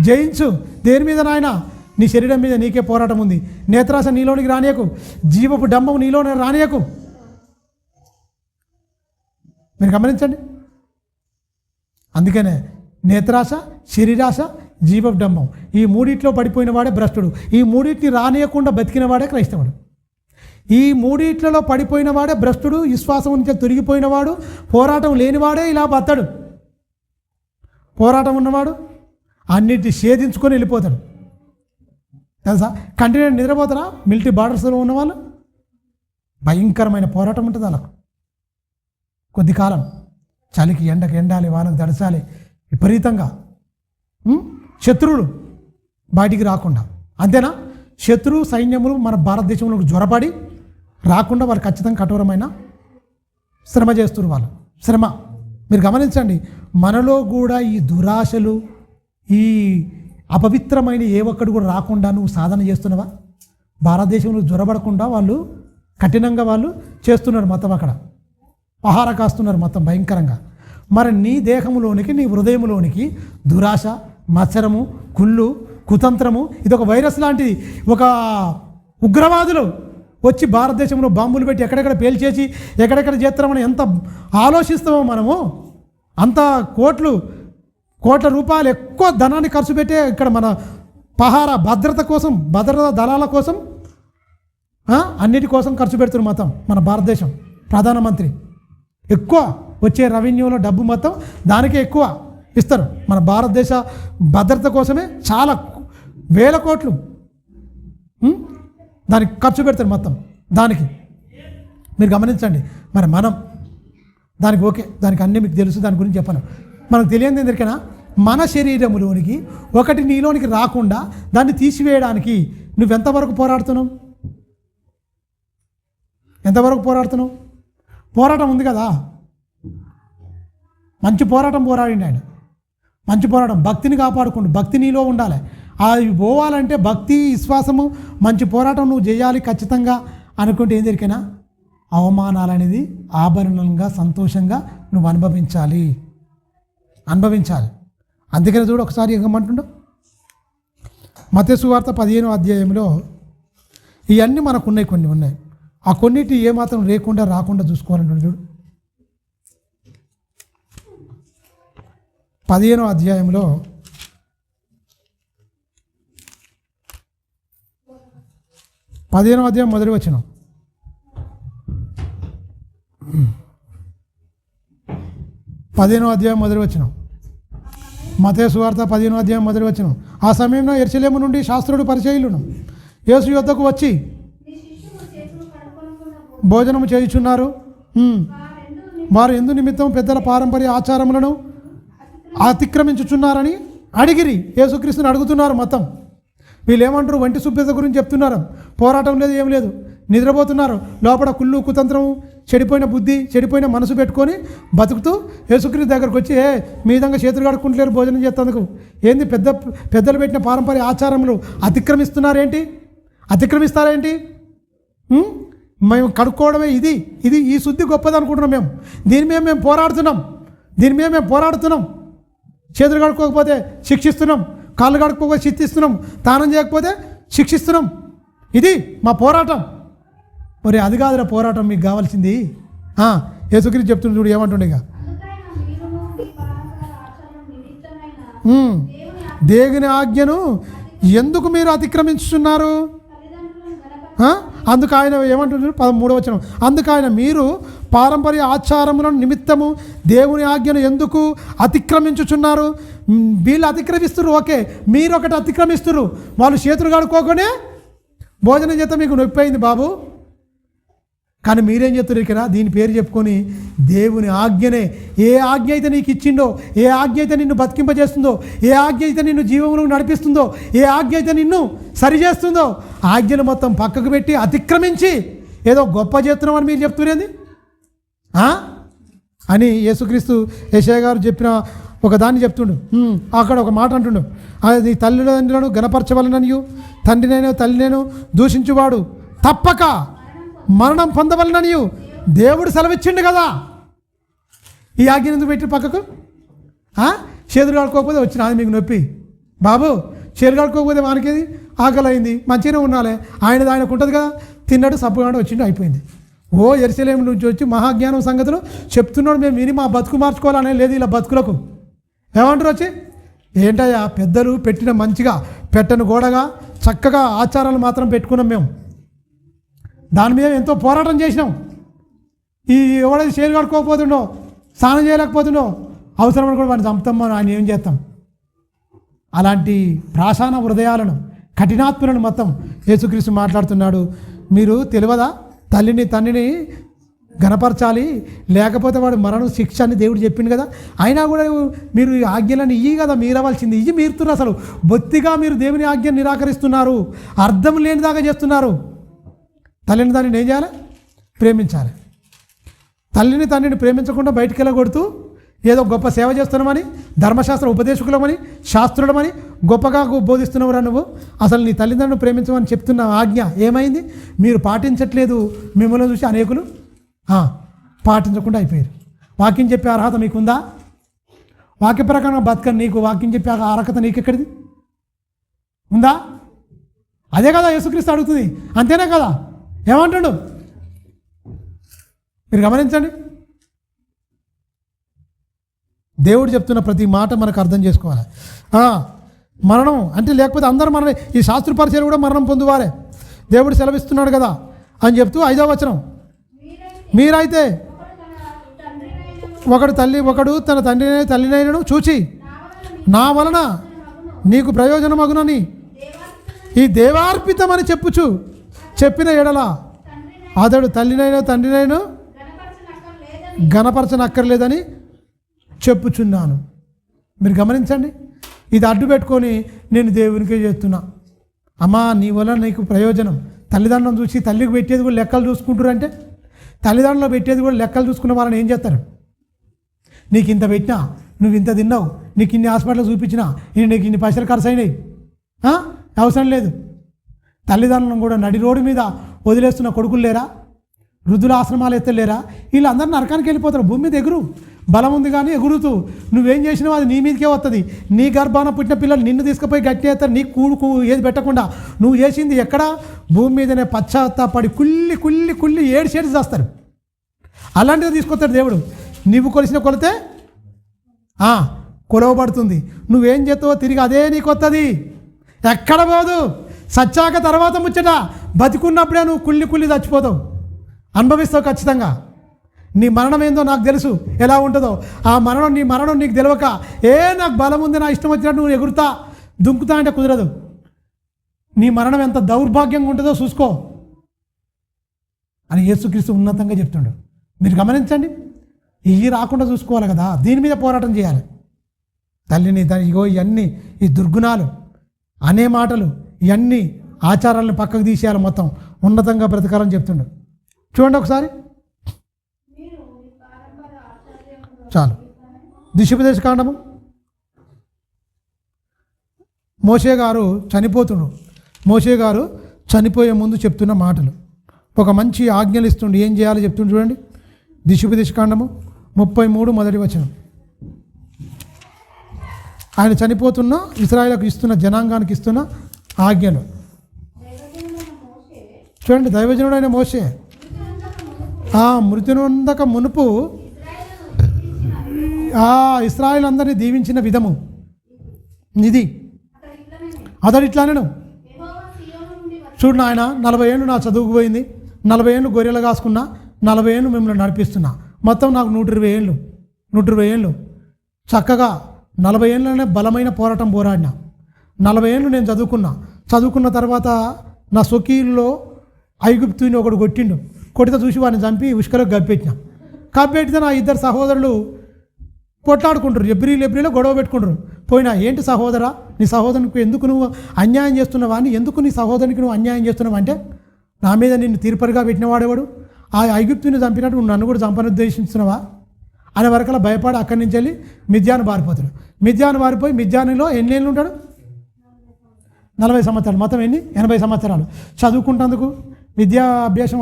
[SPEAKER 1] జయించు. దేని మీద నాయన? నీ శరీరం మీద నీకే పోరాటం ఉంది. నేత్రాశ నీలోనికి రానియకు, జీవపు డంబం నీలోనే రానియకు. మీరు గమనించండి. అందుకనే నేత్రాశ, శరీరాశ, జీవపు డంబం, ఈ మూడిట్లో పడిపోయిన వాడే భ్రష్టుడు. ఈ మూడింటిని రానియకుండా బతికిన వాడే క్రైస్తవుడు. ఈ మూడిట్లలో పడిపోయిన వాడే భ్రష్టుడు, విశ్వాసం నుంచి తొలగిపోయినవాడు, పోరాటం లేనివాడే ఇలా బతాడు. పోరాటం ఉన్నవాడు అన్నిటిని ఛేదించుకొని వెళ్ళిపోతాడు. తెలుసా? కంటిన్యూ నిద్రపోతారా? మిలిటరీ బార్డర్స్లో ఉన్నవాళ్ళు భయంకరమైన పోరాటం ఉంటుంది వాళ్ళకు. కొద్ది కాలం చలికి ఎండకు ఎండాలి, వానకు దడచాలి, విపరీతంగా శత్రువులు బయటికి రాకుండా. అంతేనా? శత్రు సైన్యములు మన భారతదేశంలోకి జ్వరపడి రాకుండా వాళ్ళు ఖచ్చితంగా కఠోరమైన శ్రమ చేస్తున్నారు. వాళ్ళు శ్రమ మీరు గమనించండి. మనలో కూడా ఈ దురాశలు, ఈ అపవిత్రమైన ఏ ఒక్కడు కూడా రాకుండా నువ్వు సాధన చేస్తున్నావా? భారతదేశంలో జ్వరపడకుండా వాళ్ళు కఠినంగా వాళ్ళు చేస్తున్నారు మొత్తం. అక్కడ పహార కాస్తున్నారు మొత్తం భయంకరంగా. మరి నీ దేహంలోనికి, నీ హృదయంలోనికి దురాశ, మత్సరము, కుళ్ళు, కుతంత్రము, ఇది ఒక వైరస్ లాంటిది. ఒక ఉగ్రవాదులు వచ్చి భారతదేశంలో బాంబులు పెట్టి ఎక్కడెక్కడ పేల్చేసి ఎక్కడెక్కడ చేస్తామని ఎంత ఆలోచిస్తామో మనము. అంత కోట్ల రూపాయలు ఎక్కువ ధనాన్ని ఖర్చు పెట్టే ఇక్కడ మన పహార భద్రత కోసం, భద్రతా దళాల కోసం, అన్నిటి కోసం ఖర్చు పెడుతున్న మొత్తం మన భారతదేశం ప్రధానమంత్రి. ఎక్కువ వచ్చే రెవెన్యూలో డబ్బు మొత్తం దానికే ఎక్కువ ఇస్తారు. మన భారతదేశ భద్రత కోసమే చాలా వేల కోట్లు దానికి ఖర్చు పెడతారు మొత్తం. దానికి మీరు గమనించండి. మరి మనం దానికి ఓకే, దానికి అన్నీ మీకు తెలుసు, దాని గురించి చెప్పను. మనకు తెలియదు ఎందుకైనా మన శరీరంలోనికి ఒకటి నీలోనికి రాకుండా దాన్ని తీసివేయడానికి నువ్వెంతవరకు పోరాడుతున్నావు? ఎంతవరకు పోరాడుతున్నావు? పోరాటం ఉంది కదా, మంచి పోరాటం పోరాడిండి ఆయన. మంచి పోరాటం, భక్తిని కాపాడుకుంటూ, భక్తి నీలో ఉండాలి. అది పోవాలంటే భక్తి, విశ్వాసము, మంచి పోరాటం నువ్వు చేయాలి ఖచ్చితంగా అనుకుంటే ఏం జరిగినా అవమానాలు అనేది ఆభరణంగా సంతోషంగా నువ్వు అనుభవించాలి. అందుకని చూడు ఒకసారి ఏమంటుండో మత్తయి సువార్త 15వ అధ్యాయంలో ఇవన్నీ మనకున్నాయి, కొన్ని ఉన్నాయి. ఆ కొన్నిటి ఏమాత్రం రాకుండా చూసుకోవాలంటుండే. చూడు 15వ అధ్యాయంలో 15వ అధ్యాయం మొదటి వచనం. 15వ అధ్యాయం మొదటి వచనం. మత్తయి సువార్త 15వ అధ్యాయం మొదటి వచనం. ఆ సమయంలో యెరూషలేము నుండి శాస్త్రుడు పరిచయులను యేసు యొద్దకు వచ్చి భోజనము చేయుచున్నారు. వారు ఎందు నిమిత్తం పెద్దల పారంపర్య ఆచారములను అతిక్రమించుచున్నారని అడిగిరి. యేసుక్రీస్తుని అడుగుతున్నారు మొత్తం. వీళ్ళు ఏమంటారు? వంటి శుభ్రత గురించి చెప్తున్నారు. పోరాటం లేదు, ఏం లేదు, నిద్రపోతున్నారు. లోపల కుళ్ళు, కుతంత్రము, చెడిపోయిన బుద్ధి, చెడిపోయిన మనసు పెట్టుకొని బతుకుతూ యేసుక్రీస్తు దగ్గరకు వచ్చి మీ విధంగా చేతులు కడుక్కుంటలేరు భోజనం చేస్తేందుకు, ఏంది పెద్దలు పెట్టిన పారంపర్య ఆచారములు అతిక్రమిస్తున్నారేంటి, అతిక్రమిస్తారేంటి? మేము కడుక్కోవడమే ఇది ఈ శుద్ధి గొప్పది అనుకుంటున్నాం. దీని మీద మేము పోరాడుతున్నాం. చేతులు కడుక్కోకపోతే శిక్షిస్తున్నాం, కాళ్ళు కడుక్కోకపోతే శిక్షిస్తున్నాం, తానం చేయకపోతే శిక్షిస్తున్నాం. ఇది మా పోరాటం. మరి అది కాదురా పోరాటం, మీకు కావాల్సింది. యేసుక్రీస్తు చెప్తున్నా చూడు ఏమంటుండే, ఇక దేవుని ఆజ్ఞను ఎందుకు మీరు అతిక్రమించుతున్నారు? అందుకు ఆయన ఏమంటున్నారు 13వ వచనం, అందుకు ఆయన మీరు పారంపర్య ఆచారముల నిమిత్తము దేవుని ఆజ్ఞను ఎందుకు అతిక్రమించుచున్నారు? వీళ్ళు అతిక్రమిస్తున్నారు, ఓకే, మీరు ఒకటి అతిక్రమిస్తున్నారు. వాళ్ళు చేతులు కడుక్కోకనే భోజనం చేత మీకు నొప్పి అయింది బాబు, కానీ మీరేం చెప్తారు ఇక్కడ? దీని పేరు చెప్పుకొని దేవుని ఆజ్ఞనే, ఏ ఆజ్ఞ అయితే నీకు ఇచ్చిందో, ఏ ఆజ్ఞ అయితే నిన్ను బతికింపజేస్తుందో, ఏ ఆజ్ఞ అయితే నిన్ను జీవంలో నడిపిస్తుందో, ఏ ఆజ్ఞ అయితే నిన్ను సరిచేస్తుందో, ఆజ్ఞను మొత్తం పక్కకు పెట్టి అతిక్రమించి ఏదో గొప్ప చేస్తున్నామని మీరు చెప్తురేంది అని యేసుక్రీస్తు యెషయా గారు చెప్పిన ఒక దాన్ని చెప్తుండు. అక్కడ ఒక మాట అంటుండు, అది తల్లిదండ్రులను గణపరచవలననియు తండ్రినైనా తల్లినైనా దూషించువాడు తప్పక మరణం పొందవలననియు దేవుడు సెలవిచ్చిండు కదా. ఈ ఆజ్ఞ ఎందుకు పెట్టి పక్కకు? చేతులు కడుక్కోకపోతే వచ్చిన అది మీకు నొప్పి బాబు, చేతులు కడుక్కోకపోతే మనకేది ఆకలి అయింది, మంచిగానే ఉండాలి, ఆయనకు ఉంటుంది కదా, తిన్నాడు సబ్బుగాడు వచ్చిండు అయిపోయింది. యెరూషలేము నుంచి వచ్చి మహాజ్ఞానం సంగతులు చెప్తున్నాడు, మేము విని మా బతుకు మార్చుకోవాలనే లేదు ఇలా బతుకులకు. ఏమంటారు వచ్చి? ఏంటయ్యా పెద్దలు పెట్టిన మంచిగా పెట్టను గోడగా చక్కగా ఆచారాలు మాత్రం పెట్టుకున్నాం మేము, దాని మీద ఎంతో పోరాటం చేసినాం. ఎవడైతే చేలు కడుక్కోకపోతుండో, స్నానం చేయలేకపోతుండో, అవసరమని కూడా వాడిని చంపుతాం, ఆయన ఏం చేస్తాం? అలాంటి ప్రాశాన హృదయాలను, కఠినాత్ములను మొత్తం యేసుక్రీస్తు మాట్లాడుతున్నాడు. మీరు తెలియదా? తల్లిని తండ్రిని గణపరచాలి, లేకపోతే వాడు మరణం శిక్ష అని దేవుడు చెప్పింది కదా. అయినా కూడా మీరు ఆజ్ఞలను ఇయ్యి కదా మీరవలసింది, ఇయ్యి మీరుతున్నారు. అసలు బొత్తిగా మీరు దేవుని ఆజ్ఞను నిరాకరిస్తున్నారు, అర్థం లేనిదాకా చేస్తున్నారు. తల్లిని తండ్రిని ఏం చేయాలి? ప్రేమించాలి. తల్లిని తండ్రిని ప్రేమించకుండా బయటికి వెళ్ళగొడుతూ ఏదో గొప్ప సేవ చేస్తున్నామని, ధర్మశాస్త్ర ఉపదేశకులమని, శాస్త్రులమని గొప్పగా బోధిస్తున్నావురా నువ్వు. అసలు నీ తల్లిదండ్రులను ప్రేమించమని చెప్తున్న ఆజ్ఞ ఏమైంది? మీరు పాటించట్లేదు. మిమ్మల్ని చూసి అనేకులు పాటించకుండా అయిపోయారు. వాక్యం చెప్పే అర్హత మీకుందా? వాక్య ప్రకారం బతకని నీకు వాక్యం చెప్పే అర్హత నీకెక్కడిది ఉందా? అదే కదా యేసుక్రీస్తు అడుగుతుంది, అంతేనా కదా? ఏమంటాడు మీరు గమనించండి. దేవుడు చెప్తున్న ప్రతి మాట మనకు అర్థం చేసుకోవాలి. మరణం అంటే లేకపోతే అందరూ మరణం, ఈ శాస్త్ర పరిచయం కూడా మరణం పొందువారే, దేవుడు సెలవిస్తున్నాడు కదా అని చెప్తూ 5వ వచనం, మీరైతే ఒకడు తన తల్లినైనను చూచి నా వలన నీకు ప్రయోజనమగునని ఈ దేవార్పితమని చెప్పిన ఎడల అతడు తండ్రినైనా గణపరచనక్కర్లేదని చెప్పుచున్నాను. మీరు గమనించండి, ఇది అడ్డు పెట్టుకొని నేను దేవునికే చేస్తున్నా, అమ్మా నీ వల్ల నీకు ప్రయోజనం. తల్లిదండ్రులను చూసి తల్లికి పెట్టేది కూడా లెక్కలు చూసుకుంటారు అంటే, తల్లిదండ్రులు పెట్టేది కూడా లెక్కలు చూసుకున్న వాళ్ళని ఏం చేస్తారు? నీకు ఇంత పెట్టినా, నువ్వు ఇంత తిన్నావు, నీకు ఇన్ని హాస్పిటల్ చూపించినా, నీకు ఇన్ని పైసలు ఖర్చు అయినాయి, అవసరం లేదు. తల్లిదండ్రులను కూడా నడి రోడ్డు మీద వదిలేస్తున్న కొడుకులు లేరా? వృద్ధుల ఆశ్రమాలు ఎత్తలేరా? వీళ్ళందరూ నరకానికి వెళ్ళిపోతారు. భూమి మీద ఎగురు, బలం ఉంది కానీ ఎగురుతూ నువ్వేం చేసినావు అది నీ మీదకే వస్తుంది. నీ గర్భాన పుట్టిన పిల్లలు నిన్ను తీసుకుపోయి గట్టి ఎత్తారు. నీ కూడుకు ఏది పెట్టకుండా నువ్వు చేసింది ఎక్కడ? భూమి మీదనే పశ్చాత్తాపడి కుళ్ళి కుళ్ళి కుళ్ళి ఏడు చేస్తారు. అలాంటిది తీసుకొస్తాడు దేవుడు. నువ్వు కొలిసిన కొలితే కొలవబడుతుంది. నువ్వేం చేస్తావో తిరిగి అదే నీకు వస్తుంది, ఎక్కడ పోదు. సచ్చాక తర్వాత ముచ్చట, బతికున్నప్పుడే నువ్వు కుళ్ళి కుళ్ళి చచ్చిపోతావు, అనుభవిస్తావు ఖచ్చితంగా. నీ మరణం ఏందో నాకు తెలుసు ఎలా ఉంటుందో. నీ మరణం నీకు తెలియక నాకు బలం ఉంది, నా ఇష్టం వచ్చినట్టు నువ్వు ఎగురుతా దుంకుతా అంటే కుదరదు. నీ మరణం ఎంత దౌర్భాగ్యంగా ఉంటుందో చూసుకో అని యేసుక్రీస్తు ఉన్నతంగా చెప్తుండు. మీరు గమనించండి, ఇవి రాకుండా చూసుకోవాలి కదా, దీని మీద పోరాటం చేయాలి. తల్లిని ఇగో ఇవన్నీ ఈ దుర్గుణాలు అనే మాటలు ఇవన్నీ ఆచారాలను పక్కకు తీసేయాలి, మొత్తం ఉన్నతంగా బ్రతకాలని చెప్తుండు. చూడండి ఒకసారి చాలు. దిశోపదేశ కాండము. మోషే గారు చనిపోతుండ్రు. మోషే గారు చనిపోయే ముందు చెప్తున్న మాటలు, ఒక మంచి ఆజ్ఞలు ఇస్తుండే, ఏం చేయాలో చెప్తుండే చూడండి. దిశోపదేశ కాండము 33 మొదటి వచనం. ఆయన చనిపోతున్న ఇశ్రాయేలుకు ఇస్తున్న, జనాంగానికి ఇస్తున్న ఆజ్ఞలు చూడండి. దైవజనుడైన మోషే మృతి నొందక మునుపు ఇశ్రాయేలు అందరినీ దీవించిన విధము ఇది. అతడు ఇట్లానేను, చూడు నాయన, 40 ఏళ్ళు నా చదువుకు పోయింది, 40 ఏళ్ళు గొర్రెలు కాసుకున్నా, 40 ఏళ్ళు మిమ్మల్ని నడిపిస్తున్నా, మొత్తం నాకు 120 ఏళ్ళు చక్కగా 40 ఏళ్ళనే బలమైన పోరాటం పోరాడినా. 40 ఏళ్ళు నేను చదువుకున్న తర్వాత నా స్వకీయుల్లో ఐగుప్తుని ఒకడు కొట్టిండు. కొడితే చూసి వాడిని చంపి ఉష్కలో కప్పెట్టితే నా 2 సహోదరులు కొట్లాడుకుంటారు, ఎబ్రిలో గొడవ పెట్టుకుంటారు. పోయినా, ఏంటి సహోదరా, నీ సహోదరునికి ఎందుకు నువ్వు అన్యాయం చేస్తున్నావా అని, ఎందుకు నీ సహోదరునికి నువ్వు అన్యాయం చేస్తున్నావు అంటే, నా మీద నిన్ను తీర్పరిగా పెట్టినవాడేవాడు, ఆ ఐగుప్తుని చంపినట్టు నువ్వు నన్ను కూడా చంపనుద్దేశిస్తున్నావా అనే వరకలా భయపడి అక్కడి నుంచి వెళ్ళి మిద్యాను పారిపోతాడు. మిద్యాను పారిపోయి మిద్యానులో ఎన్ని ఏళ్ళు ఉంటాడు? 40 సంవత్సరాలు. మొత్తం ఎన్ని? 80 సంవత్సరాలు చదువుకుంటేందుకు,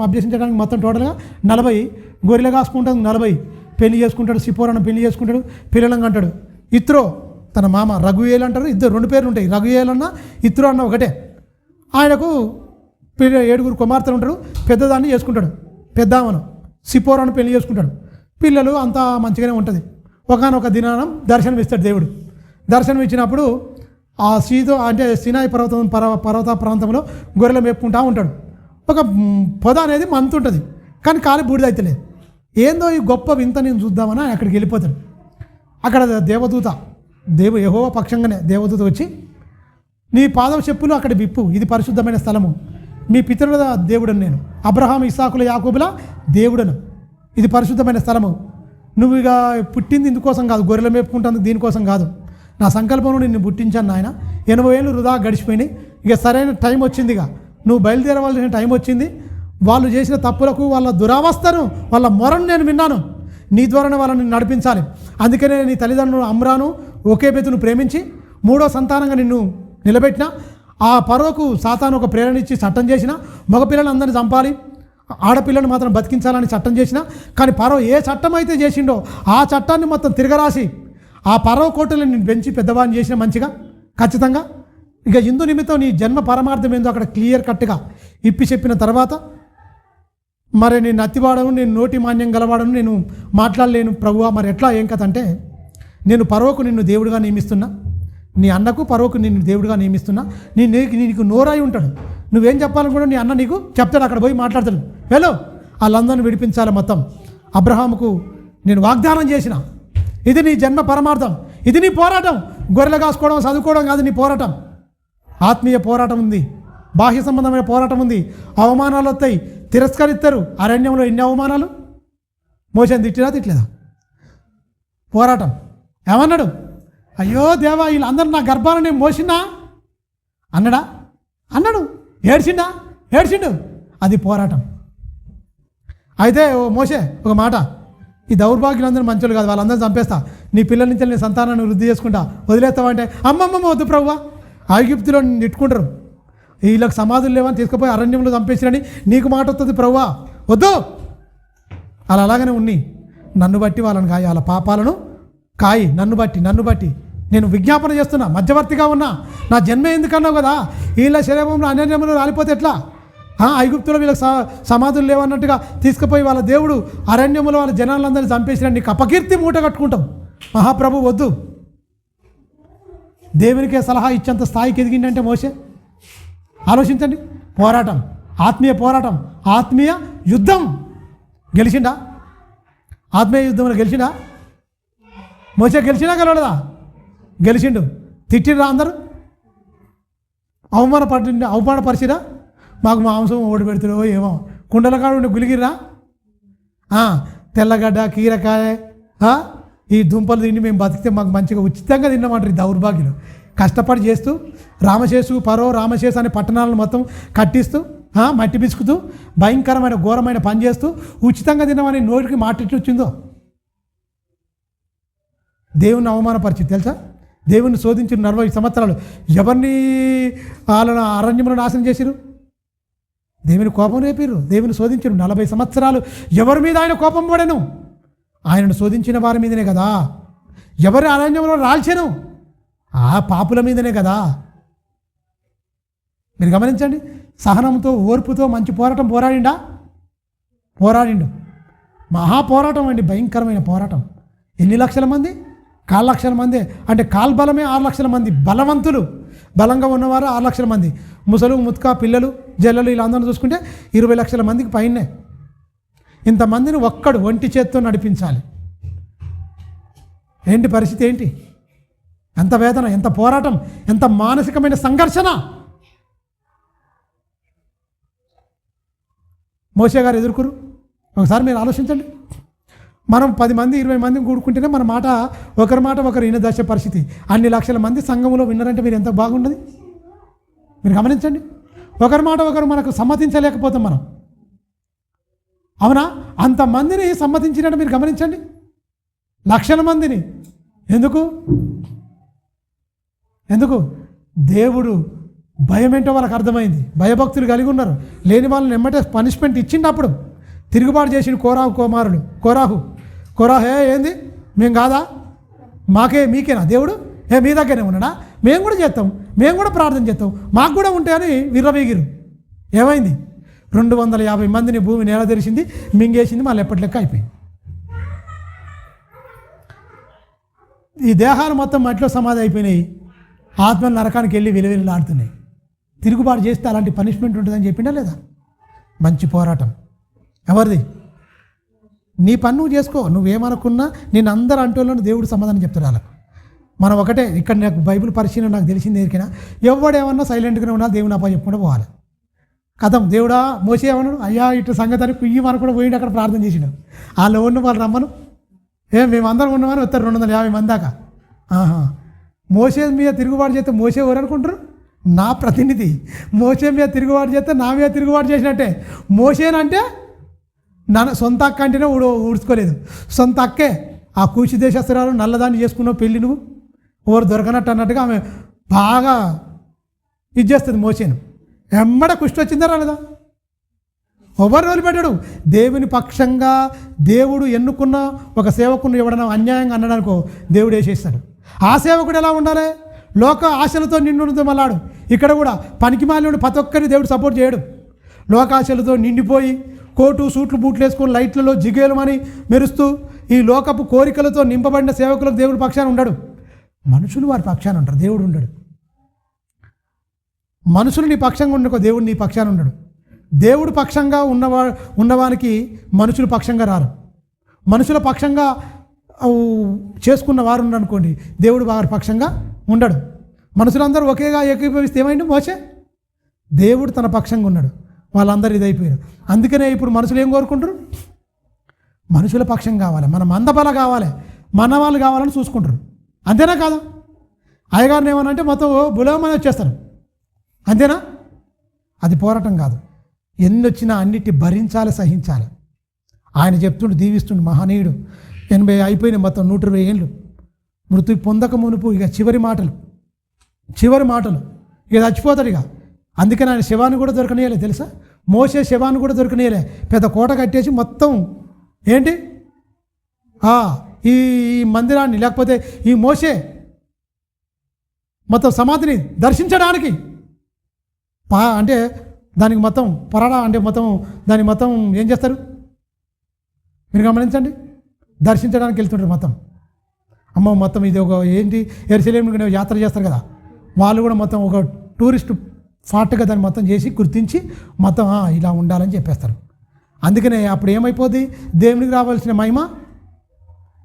[SPEAKER 1] అభ్యసించడానికి మొత్తం టోటల్గా 40. గొర్రెలు కాసుకుంటాను 40. పెళ్లి చేసుకుంటాడు, సిపోరాను పెళ్లి చేసుకుంటాడు, పిల్లలను అంటాడు. ఇత్రో తన మామ రఘుయేలు అంటారు, 2 పేర్లు ఉంటాయి, రఘుయేలు అన్న ఇత్రో అన్న ఒకటే. ఆయనకు 7 కుమార్తెలు ఉంటారు, పెద్దదాన్ని చేసుకుంటాడు, పెద్దామను సిపోరాను పెళ్లి చేసుకుంటాడు. పిల్లలు అంతా మంచిగానే ఉంటుంది. ఒకనొక దినానం దర్శనం ఇస్తాడు దేవుడు. దర్శనం ఇచ్చినప్పుడు ఆ సినాయి పర్వత ప్రాంతంలో గొర్రెలు మేపుకుంటూ ఉంటాడు. ఒక పొద అనేది మంతుంటుంది, కానీ కాలి బూడిదైతలేదు. ఏందో ఈ గొప్ప వింత నేను చూద్దామని అక్కడికి వెళ్ళిపోతాడు. అక్కడ దేవదూత యెహోవా పక్షంగానే దేవదూత వచ్చి, నీ పాదం చెప్పులు అక్కడ విప్పు, ఇది పరిశుద్ధమైన స్థలము, మీ పితరుల దేవుడను నేను, అబ్రహాం ఇస్సాకుల యాకోబుల దేవుడను, ఇది పరిశుద్ధమైన స్థలము. నువ్వు ఇక పుట్టింది ఇందుకోసం కాదు, గొర్రెలు మేపుకుంటాను దీనికోసం కాదు, నా సంకల్పంలో నిన్ను పుట్టించాను నాయన. 80 ఏళ్ళు వృధా గడిచిపోయినాయి, ఇక సరైన టైం వచ్చిందిగా, నువ్వు బయలుదేరవలసిన టైం వచ్చింది. వాళ్ళు చేసిన తప్పులకు, వాళ్ళ దురావస్థను, వాళ్ళ మొరను నేను విన్నాను, నీ ద్వారానే వాళ్ళని నడిపించాలి. అందుకనే నీ తల్లిదండ్రులు అమ్రాను ఓకేబెతును ప్రేమించి 3వ సంతానంగా నిన్ను నిలబెట్టిన. ఆ పరోకు సాతాను ఒక ప్రేరణ ఇచ్చి చట్టం చేసిన, మగపిల్లలందరినీ చంపాలి, ఆడపిల్లను మాత్రం బతికించాలని చట్టం చేసిన. కానీ పరో ఏ చట్టం అయితే చేసిండో ఆ చట్టాన్ని మొత్తం తిరగరాసి ఆ పరో కోటలు నేను పెంచి పెద్దవాడిని చేసిన మంచిగా ఖచ్చితంగా. ఇక ఇందు నిమిత్తం నీ జన్మ పరమార్థం ఏందో అక్కడ క్లియర్ కట్గా ఇప్పి చెప్పిన తర్వాత, మరి నేను అత్తివాడను, నేను నోటి మాన్యం గలవాడను, నేను మాట్లాడలేను ప్రభువా, మరి ఎట్లా ఏం కథ అంటే, నేను పరోకు నిన్ను దేవుడిగా నియమిస్తున్నా, నీ అన్నకు పరోకు నిన్ను దేవుడిగా నియమిస్తున్నా, నీకు నోరాయి ఉంటాడు, నువ్వేం చెప్పాలనుకుంటే నీ అన్న నీకు చెప్తాడు, అక్కడ పోయి మాట్లాడతాడు, వెళ్ళు వాళ్ళందరిని విడిపించాలి మొత్తం. అబ్రహాముకు నేను వాగ్దానం చేసిన, ఇది నీ జన్మ పరమార్థం, ఇది నీ పోరాటం. గొర్రెలు కాసుకోవడం చదువుకోవడం కాదు నీ పోరాటం, ఆత్మీయ పోరాటం ఉంది, బాహ్య సంబంధమైన పోరాటం ఉంది. అవమానాలు వస్తాయి, తిరస్కరిస్తారు. అరణ్యంలో ఎన్ని అవమానాలు, మోషన్ తిట్టలేదా? పోరాటం. ఏమన్నాడు? అయ్యో దేవా, వీళ్ళందరూ నా గర్భాన్ని నేను మోసినా అన్నాడు. ఏడ్చిండు. అది పోరాటం. అయితే ఓ మోసే ఒక మాట, ఈ దౌర్భాగ్యులందరూ మంచోళ్ళు కాదు, వాళ్ళందరూ చంపేస్తా, నీ పిల్లల నుంచి నేను సంతానాన్ని వృద్ధి చేసుకుంటా, వదిలేస్తావంటే అమ్మమ్మ వద్దు ప్రభువా, ఐగుప్తులో నెట్టుకుంటారు, వీళ్ళకి సమాధులు లేవని తీసుకుపోయి అరణ్యంలో చంపేసిరని నీకు మాట వస్తుంది ప్రభువా, వద్దు. అలా అలాగనే ఉన్ని, నన్ను బట్టి వాళ్ళని కాయి, వాళ్ళ పాపాలను కాయి, నన్ను బట్టి నేను విజ్ఞాపన చేస్తున్నా, మధ్యవర్తిగా ఉన్నా. నా జన్మ ఎందుకన్నావు కదా, వీళ్ళ శరీరంలో అరణ్యంలో రాలిపోతే ఎట్లా? ఐగుప్తులో వీళ్ళకి సమాధులు లేవన్నట్టుగా తీసుకుపోయి వాళ్ళ దేవుడు అరణ్యంలో వాళ్ళ జనాలందరినీ చంపేసిరని నీకు అపకీర్తి మూట కట్టుకుంటాం. మహాప్రభు వద్దు. దేవునికే సలహా ఇచ్చేంత స్థాయికి ఎదిగిందంటే మోసే. ఆలోచించండి. పోరాటం, ఆత్మీయ పోరాటం, ఆత్మీయ యుద్ధం. గెలిచిండా? ఆత్మీయ యుద్ధంలో గెలిచిండా? మోసే గెలవలేదా? గెలిచిండు. తిట్టిరా అందరూ? అవమానపరిచిరా? మాకు మాంసం ఓడిపెడుతురో ఏమో, కుండల కాడు ఉండి గులిగిరా, తెల్లగడ్డ కీరకాయ ఈ దుంపలు తిండి మేము బతికితే మాకు మంచిగా ఉచితంగా తిన్నామంటారు ఈ దౌర్భాగ్యులు. కష్టపడి చేస్తూ రామశేషు అనే పట్టణాలను మొత్తం కట్టిస్తూ మట్టి పిసుకుతూ భయంకరమైన ఘోరమైన పని చేస్తూ ఉచితంగా తిన్నామని నోటికి మాట ఎట్లా వచ్చిందో. దేవుని అవమానపరిచింది తెలుసా? దేవుని శోధించిన 40 సంవత్సరాలు ఎవరిని వాళ్ళ అరణ్యంలో నాశనం చేసిరు? దేవుని కోపం రేపిరు. దేవుని శోధించిన 40 సంవత్సరాలు ఎవరి మీద ఆయన కోపం పడెను? ఆయనను శోధించిన వారి మీదనే కదా. ఎవరి అరణ్యంలో రాల్చెను? ఆ పాపుల మీదనే కదా. మీరు గమనించండి, సహనంతో ఓర్పుతో మంచి పోరాటం పోరాడిండు. మహాపోరాటం అండి, భయంకరమైన పోరాటం. ఎన్ని లక్షల మంది? 4 లక్షల మంది. అంటే కాల్బలమే 6 లక్షల మంది. బలవంతులు, బలంగా ఉన్నవారు 6 లక్షల మంది. ముసలు ముత్క పిల్లలు జల్లలు వీళ్ళందరూ చూసుకుంటే 20 లక్షల మందికి పైనే. ఇంతమందిని ఒక్కడు ఒంటి చేత్తో నడిపించాలి. ఏంటి పరిస్థితి? ఏంటి? ఎంత వేదన, ఎంత పోరాటం, ఎంత మానసికమైన సంఘర్షణ. మోషే గారు ఎదుర్కొరు. ఒకసారి మీరు ఆలోచించండి. మనం 10 మంది 20 మంది కూడుకుంటేనే మన మాట ఒకరు వినదశ పరిస్థితి. అన్ని లక్షల మంది సంఘంలో విన్నారంటే మీరు ఎంత బాగుండదు. మీరు గమనించండి, ఒకరి మాట ఒకరు మనకు సమ్మతించలేకపోతాం మనం. అవునా? అంతమందిని సమ్మతించినట్టు మీరు గమనించండి, లక్షల మందిని. ఎందుకు? దేవుడు భయం ఏంటో వాళ్ళకి అర్థమైంది. భయభక్తులు కలిగి ఉన్నారు. లేని వాళ్ళని ఎమ్మటే పనిష్మెంట్ ఇచ్చిండప్పుడు తిరుగుబాటు చేసిన కోరాహు ఏంది? మేము కాదా? మీకేనా దేవుడు? మీ దగ్గరనే ఉన్నాడా? మేము కూడా చేస్తాం, మేము కూడా ప్రార్థన చేస్తాం, మాకు కూడా ఉంటాయని విర్రవీగిరు. ఏమైంది? 250 మందిని భూమి నేల తెరిచింది, మింగేసింది, మళ్ళీ ఎప్పటి లెక్క అయిపోయింది. ఈ దేహాలు మొత్తం మట్టిలో సమాధి అయిపోయినాయి. ఆత్మలు నరకానికి వెళ్ళి వెలువెల్లాడుతున్నాయి. తిరుగుబాటు చేస్తే అలాంటి పనిష్మెంట్ ఉంటుందని చెప్పిండా లేదా? మంచి పోరాటం ఎవరిది? నీ పని నువ్వు చేసుకో. నువ్వేమనుకున్నా నేను అందరు అంటోళ్ళను దేవుడు సమాధానం చెప్తాడు వాళ్ళకు. మనం ఒకటే, ఇక్కడ నాకు బైబిల్ పరిశీలన నాకు తెలిసింది ఎరికినా, ఎవడేమన్నా సైలెంట్గానే ఉన్నా దేవుని అప్ప చెప్పుకుంటూ పోవాలి. కథం. దేవుడా మోసే ఏమన్నాడు? అయ్యా ఇటు సంగతి అని కుయ్యి మనకు కూడా పోయిండు, అక్కడ ప్రార్థన చేసినాం. వాళ్ళు ఉన్న వాళ్ళు రమ్మను, మేమందరం ఉన్నామని వస్తారు 250 మంది దాకా. మోసే మీద తిరుగుబాటు చేస్తే మోసే ఎవరు అనుకుంటారు? నా ప్రతినిధి. మోసే మీద తిరుగుబాటు చేస్తే నా మీద తిరుగుబాటు చేసినట్టే. మోసేనంటే సొంత అక్క అంటేనే ఊడ్చుకోలేదు. సొంత అక్కే ఆ కూచి దేశస్తురాలు నల్లదాన్ని చేసుకున్నావు పెళ్ళి, నువ్వు ఎవరు దొరకనట్టు అన్నట్టుగా ఆమె బాగా ఇది చేస్తుంది మోసేను. ఎమ్మడ కుష్టి వచ్చిందా రాలేదా? ఎవరు వదిలిపెట్టాడు? దేవుని పక్షంగా దేవుడు ఎన్నుకున్న ఒక సేవకుని ఎవడన్నా అన్యాయంగా అన్నడానికో దేవుడు వేసేస్తాడు. ఆ సేవకుడు ఎలా ఉండాలి? లోక ఆశలతో నిండుతో మళ్ళాడు. ఇక్కడ కూడా పనికి మాలిన ప్రతి ఒక్కరిని దేవుడు సపోర్ట్ చేయడు. లోకాశలతో నిండిపోయి కోటు సూట్లు బూట్లు వేసుకొని లైట్లలో జిగేలుమని మెరుస్తూ ఈ లోకపు కోరికలతో నింపబడిన సేవకులకు దేవుడు పక్షాన ఉండడు. మనుషులు వారి పక్షాన ఉంటారు, దేవుడు ఉండడు. మనుషులు నీ పక్షంగా ఉండకో, దేవుడు నీ పక్షాన ఉండడు. దేవుడు పక్షంగా ఉన్నవానికి మనుషులు పక్షంగా రారు. మనుషుల పక్షంగా చేసుకున్న వారు ఉన్నారనుకోండి, దేవుడు వారి పక్షంగా ఉండడు. మనుషులందరూ ఒకేగా ఏకీభవిస్తే ఏమైంది? మోసే దేవుడు తన పక్షంగా ఉన్నాడు, వాళ్ళందరూ ఇదైపోయారు. అందుకనే ఇప్పుడు మనుషులు ఏం కోరుకుంటారు? మనుషుల పక్షం కావాలి, మన మందబల కావాలి, మన వాళ్ళు కావాలని చూసుకుంటారు. అంతేనా కాదు? అయ్యగారిని ఏమనంటే మొత్తం బులమని వచ్చేస్తారు. అంతేనా? అది పోరాటం కాదు. ఎన్ని వచ్చినా అన్నిటి భరించాలి, సహించాలి. ఆయన చెప్తుండు, దీవిస్తుండు. మహనీయుడు 80 అయిపోయినాయి, మొత్తం 120 ఏళ్ళు. మృతి పొందక మునుపు ఇక చివరి మాటలు ఇక చచ్చిపోతాడు ఇక. అందుకని ఆయన శవాన్ని కూడా దొరకనియలే తెలుసా? మోసే శవాన్ని కూడా దొరకనియలే. పెద్ద కోట కట్టేసి మొత్తం ఏంటి ఈ మందిరాన్ని, లేకపోతే ఈ మోసే మొత్తం సమాధిని దర్శించడానికి అంటే దానికి మొత్తం అంటే మొత్తం దాన్ని మొత్తం ఏం చేస్తారు మీరు గమనించండి. దర్శించడానికి వెళ్తుంటారు మొత్తం. అమ్మ మొత్తం ఇది ఒక ఏంటి యెరూషలేముకి యాత్ర చేస్తారు కదా, వాళ్ళు కూడా మొత్తం ఒక టూరిస్ట్ స్పాట్గా దాన్ని మొత్తం చేసి గుర్తించి మొత్తం ఇలా ఉండాలని చెప్పేస్తారు. అందుకనే అప్పుడు ఏమైపోద్ది? దేవునికి రావాల్సిన మహిమ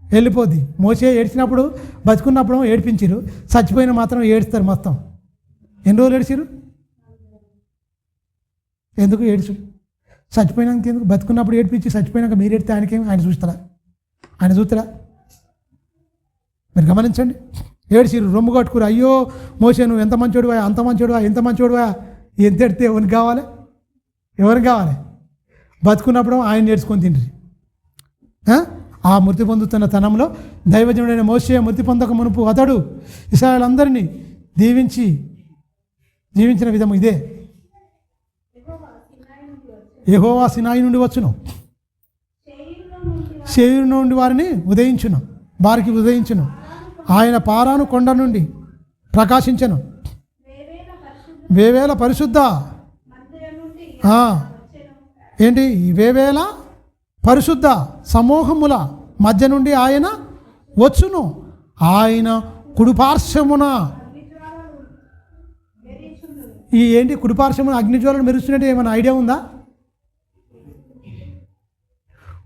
[SPEAKER 1] వెళ్ళిపోద్ది. మోసే ఏడ్చినప్పుడు, బతుకున్నప్పుడు ఏడిపించారు, చచ్చిపోయిన మాత్రం ఏడుస్తారు మొత్తం. ఎన్ని రోజులు ఏడ్చారు? ఎందుకు ఏడుచు? చచ్చిపోయినాక ఎందుకు? బతుకున్నప్పుడు ఏడిపించి చచ్చిపోయినాక మీరు ఏడితే ఆయనకేమి? ఆయన చూస్తారా? మీరు గమనించండి. ఏడ్చిరు, రొమ్ము కట్టుకురు. అయ్యో మోసే నువ్వు ఎంత మంచోడువా, అంత మంచోడువా, ఎంత మంచోడువా. ఎంత ఎడితే ఎవరికి కావాలి? బతుకున్నప్పుడు ఆయన నేర్చుకొని తింటారు, ఆ మృతి పొందుతున్న తనంలో దైవజనుడైన మోషే మృతి పొందక మునుపు అతడు ఇశ్రాయేలందరినీ జీవించిన విధము ఇదే. యెహోవా సినాయి నుండి వచ్చును, శేయీరు నుండి వారికి ఉదయించును. ఆయన పారాను కొండ నుండి ప్రకాశించెను. వేవేల పరిశుద్ధ ఏంటి వేవేల పరిశుద్ధ సమూహముల మధ్య నుండి ఆయన వచ్చును. ఆయన కుడిపార్శ్వమున ఈ ఏంటి కుడిపార్శ్వమున అగ్నిజ్వాలను మెరుస్తున్నట్టు ఏమైనా ఐడియా ఉందా?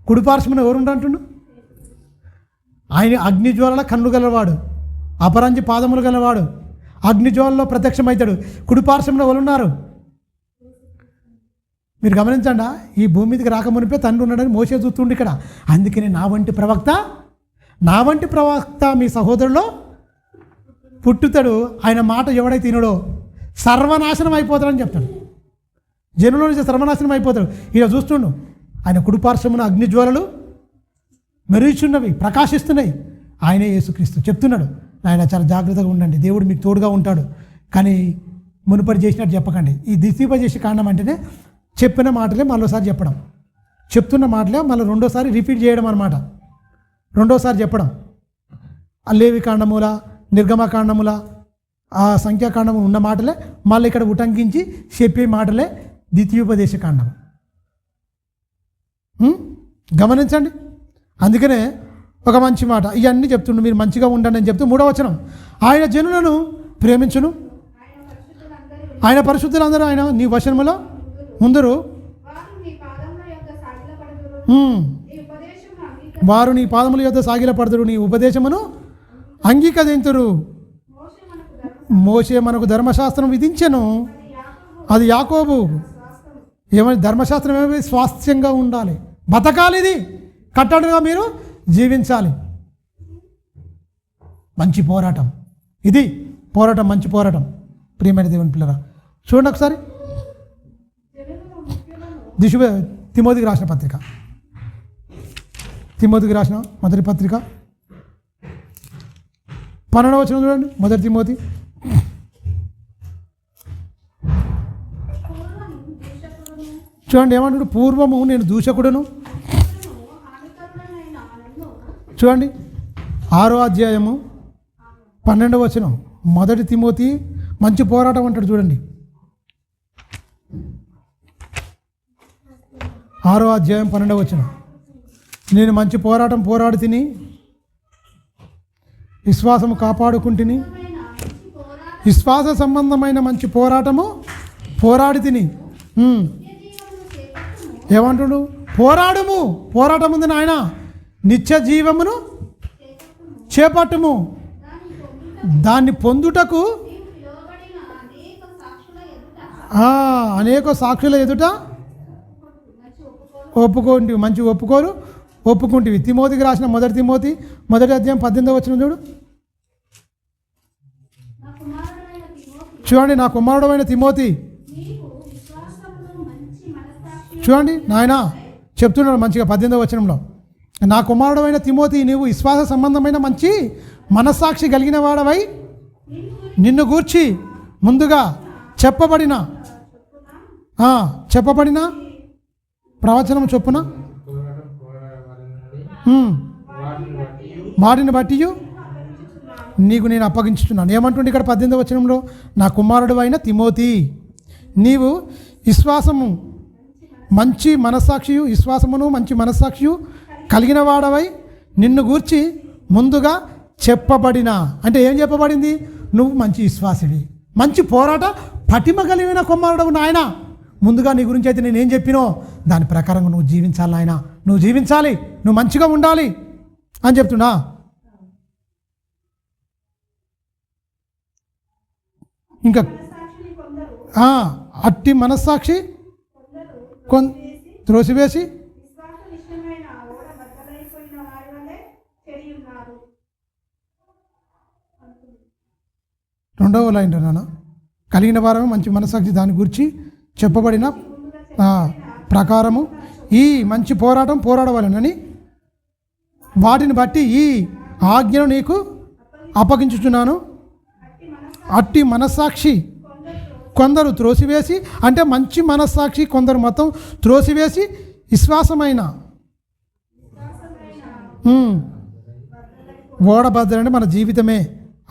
[SPEAKER 1] కుడిపార్శ్వమున ఎవరుండంటుండు? ఆయన అగ్నిజ్వాలల కన్ను గలవాడు, అపరంజి పాదములు గలవాడు, అగ్నిజ్వాలలో ప్రత్యక్షమవుతాడు. కుడిపార్శ్వమున ఎవరున్నారు? మీరు గమనించండి, ఈ భూమి మీదకి రాకమునిపే తండ్రి ఉన్నాడని మోసే చూస్తుండే ఇక్కడ. అందుకని నా వంటి ప్రవక్త మీ సహోదరులో పుట్టుతాడు. ఆయన మాట ఎవడైతే తినడో సర్వనాశనం అయిపోతాడని చెప్తాడు. జనుల నుంచి సర్వనాశనం అయిపోతాడు. ఇలా చూస్తుండు, ఆయన కుడిపార్శ్వమున అగ్నిజ్వాలలు మెరుగుచున్నవి, ప్రకాశిస్తున్నాయి. ఆయనే యేసుక్రీస్తు. చెప్తున్నాడు, ఆయన చాలా జాగ్రత్తగా ఉండండి, దేవుడు మీకు తోడుగా ఉంటాడు, కానీ మునుపటి చేసినట్టు చెప్పకండి. ఈ చేసే కారణం అంటేనే చెప్పిన మాటలే మరోసారి చెప్పడం, చెప్తున్న మాటలే మళ్ళీ రెండోసారి రిపీట్ చేయడం అన్నమాట. రెండోసారి చెప్పడం. ఆ లేవి కాండముల, నిర్గమకాండముల, ఆ సంఖ్యాకాండము ఉన్న మాటలే మళ్ళీ ఇక్కడ ఉటంకించి చెప్పే మాటలే ద్వితీయోపదేశ కాండం. గమనించండి. అందుకనే ఒక మంచి మాట ఇవన్నీ చెప్తుండు, మీరు మంచిగా ఉండండి అని చెప్తూ 3వ వచనం, ఆయన జనులను ప్రేమించును, ఆయన పరిశుద్ధులందరూ ఆయన నీ వశములో ముందరు వారు నీ పాదముల యొద్ద సాగిలపడుదురు, నీ ఉపదేశమును అంగీకరింతురు. మోషే మనకు ధర్మశాస్త్రం విధించెను, అది యాకోబు. ఏమని ధర్మశాస్త్రం ఏమి? స్వాస్థ్యంగా ఉండాలి, బతకాలి, ఇది కట్టడిగా మీరు జీవించాలి. మంచి పోరాటం ఇది, పోరాటం, మంచి పోరాటం. ప్రియమైన దేవుని పిల్లరా, చూడండి ఒకసారి తిమోతికి రాసిన పత్రిక, తిమోతికి రాసిన మొదటి పత్రిక 12వ వచనం చూడండి. మొదటి తిమోతి చూడండి ఏమంటాడు? పూర్వము నేను దూషకుడును. చూడండి 6వ అధ్యాయము 12వ వచనం. మొదటి తిమోతి మంచి పోరాటం అంటాడు చూడండి. 6వ అధ్యాయం 12వ వచనం. నేను మంచి పోరాటం పోరాడి తిని విశ్వాసము కాపాడుకుంటుని, విశ్వాస సంబంధమైన మంచి పోరాటము పోరాడి తిని. ఏమంటుడు? పోరాడము, పోరాటం ఉంది నాయన, నిత్య జీవమును చేపట్టుము, దాన్ని పొందుటకు అనేక సాక్షుల ఎదుట ఒప్పుకోండి, మంచి ఒప్పుకుంటివి. తిమోతికి రాసిన మొదటి తిమోతి మొదటి అధ్యాయం 18వ వచనం చూడు. చూడండి, నా కుమారుడైన తిమోతి, చూడండి నాయన చెప్తున్నాడు మంచిగా 18వ వచనంలో, నా కుమారుడైన తిమోతి, నీవు విశ్వాస సంబంధమైన మంచి మనస్సాక్షి కలిగిన వాడవై నిన్ను గూర్చి ముందుగా చెప్పబడిన ప్రవచనం చొప్పున వాటిని బట్టి నీకు నేను అప్పగించుతున్నాను. ఏమంటుండే ఇక్కడ 18వ వచనంలో? నా కుమారుడు అయిన తిమోతి, నీవు విశ్వాసము మంచి మనస్సాక్షియు, విశ్వాసమును మంచి మనస్సాక్షియు కలిగిన వాడవై నిన్ను గూర్చి ముందుగా చెప్పబడిన. అంటే ఏం చెప్పబడింది? నువ్వు మంచి విశ్వాసివి, మంచి పోరాట పటిమ కలిగిన కుమారుడవు నాయన. ముందుగా నీ గురించి అయితే నేనేం చెప్పినో దాని ప్రకారంగా నువ్వు జీవించాలి నాయన, నువ్వు జీవించాలి, నువ్వు మంచిగా ఉండాలి అని చెప్తున్నా. ఇంకా అట్టి మనస్సాక్షి త్రోసివేసి రెండవ లైన్ నాన్న, కలిగిన వారము మంచి మనస్సాక్షి దాని గురించి చెప్పబడిన ప్రకారము ఈ మంచి పోరాటం పోరాడవాలని వాటిని బట్టి ఈ ఆజ్ఞను నీకు అప్పగించుచున్నాను. అట్టి మనస్సాక్షి కొందరు త్రోసివేసి, అంటే మంచి మనస్సాక్షి కొందరు మొత్తం త్రోసివేసి విశ్వాసమైన ఓడ భద్ర అంటే మన జీవితమే.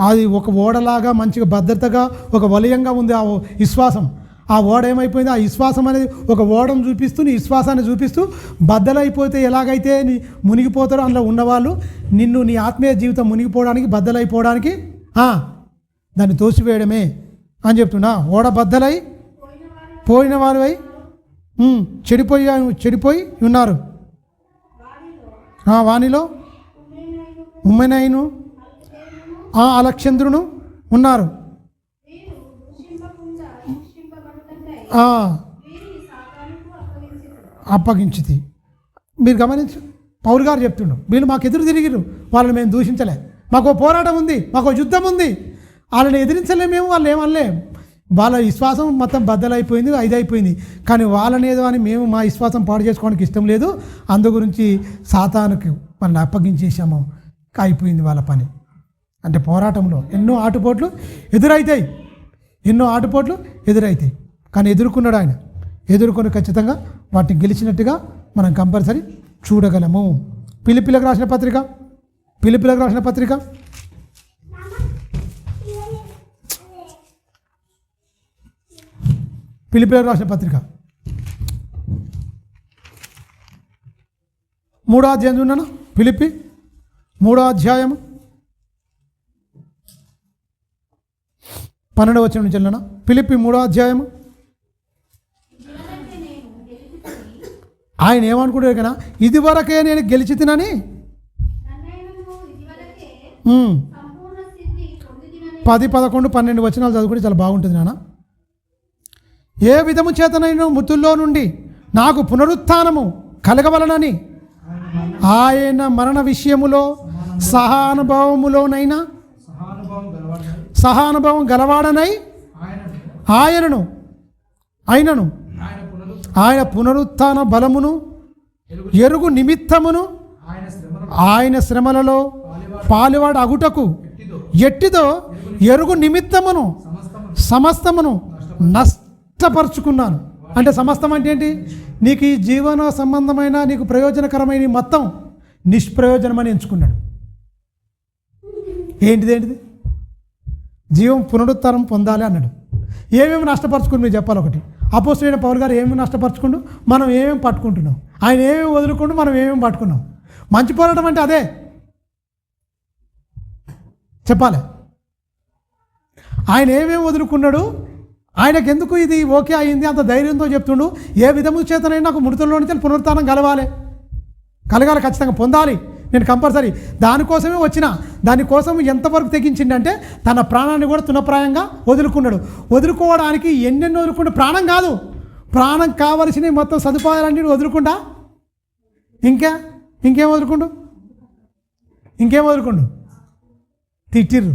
[SPEAKER 1] అది ఒక ఓడలాగా మంచిగా భద్రతగా ఒక వలయంగా ఉంది ఆ విశ్వాసం. ఆ ఓడ ఏమైపోయింది, ఆ విశ్వాసం అనేది ఒక ఓడను చూపిస్తూ నీ విశ్వాసాన్ని చూపిస్తూ బద్దలైపోతే ఎలాగైతే నీ మునిగిపోతారో అందులో ఉన్నవాళ్ళు నిన్ను నీ ఆత్మీయ జీవితం మునిగిపోవడానికి బద్దలైపోవడానికి దాన్ని తోసివేయడమే అని చెప్తున్నా. ఓడ బద్దలై పోయిన వారివై చెడిపోయి ఉన్నారు. వానిలో ఉమ్మెనైను అలక్షంద్రును ఉన్నారు. అప్పగించితి. మీరు గమనించు, పౌలు గారు చెప్తుండు, వీళ్ళు మాకు ఎదురు తిరిగిరు, వాళ్ళని మేము దూషించలే, మాకు పోరాటం ఉంది, మాకు యుద్ధం ఉంది, వాళ్ళని ఎదిరించలే మేము, వాళ్ళు ఏమనలే. వాళ్ళ విశ్వాసం మొత్తం బద్దలైపోయింది, అయిపోయింది. కానీ వాళ్ళని ఏదో అని మేము మా విశ్వాసం పాడు చేసుకోవడానికి ఇష్టం లేదు, అందు గురించి సాతానుకు వాళ్ళని అప్పగించేసాము, అయిపోయింది వాళ్ళ పని. అంటే పోరాటంలో ఎన్నో ఆటుపోట్లు ఎదురైతాయి, కానీ ఎదుర్కొన్నాడు ఆయన. ఎదుర్కొని ఖచ్చితంగా వాటిని గెలిచినట్టుగా మనం కంపల్సరీ చూడగలము. ఫిలిప్పీలకు రాసిన పత్రిక ఫిలిప్పీలకు రాసిన పత్రిక 3వ అధ్యాయం చూడనా? ఫిలిప్పి 3వ అధ్యాయము 12వ వచనం నుంచి వెళ్ళనా? ఫిలిప్పి 3వ అధ్యాయము. ఆయన ఏమనుకుంటారు కదా, ఇదివరకే నేను గెలిచి తినని 10, 11, 12 వచనాలు చదువుకుంటే చాలా బాగుంటుంది నాన్న. ఏ విధము చేతనైనా మృతుల్లో నుండి నాకు పునరుత్థానము కలగవలనని ఆయన మరణ విషయములో సహానుభవం గలవాడనై ఆయన పునరుత్థాన బలమును ఎరుగు నిమిత్తమును ఆయన శ్రమలలో పాలువాడు అగుటకు ఎట్టిదో ఎరుగు నిమిత్తమును సమస్తమును నష్టపరుచుకున్నాను. అంటే సమస్తం అంటే ఏంటి? నీకు ఈ జీవన సంబంధమైన నీకు ప్రయోజనకరమైన మొత్తం నిష్ప్రయోజనమని ఎంచుకున్నాడు. ఏంటిది? జీవం పునరుత్థానం పొందాలి అన్నాడు. ఏమేమి నష్టపరుచుకుని మీరు చెప్పాలి. ఒకటి, అపోస్తలుడైన పౌలు గారు ఏమేమి నష్టపరుచుకుంటూ మనం ఏమేమి పట్టుకుంటున్నాం, ఆయన ఏమేమి వదులుకుంటూ మనం ఏమేమి పట్టుకున్నాం. మంచి పోరాటం అంటే అదే చెప్పాలి. ఆయన ఏమేమి వదులుకున్నాడు, ఆయనకు ఎందుకు ఇది ఓకే అయింది అంత ధైర్యంతో చెప్తుండు. ఏ విధము చేతనైనా నాకు మృతుల్లో నుంచి పునరుత్థానం కలగాలి, ఖచ్చితంగా పొందాలి, నేను కంపల్సరీ దానికోసమే వచ్చిన. దానికోసం ఎంతవరకు తెగించిండంటే తన ప్రాణాన్ని కూడా తునప్రాయంగా వదులుకున్నాడు. వదులుకోవడానికి ఎన్నెన్నో వదులుకుంటే ప్రాణం కాదు, ప్రాణం కావలసిన మొత్తం సదుపాయాలన్నీ వదులుకుండా ఇంకేం వదులుకుండు. తిట్టిర్రు,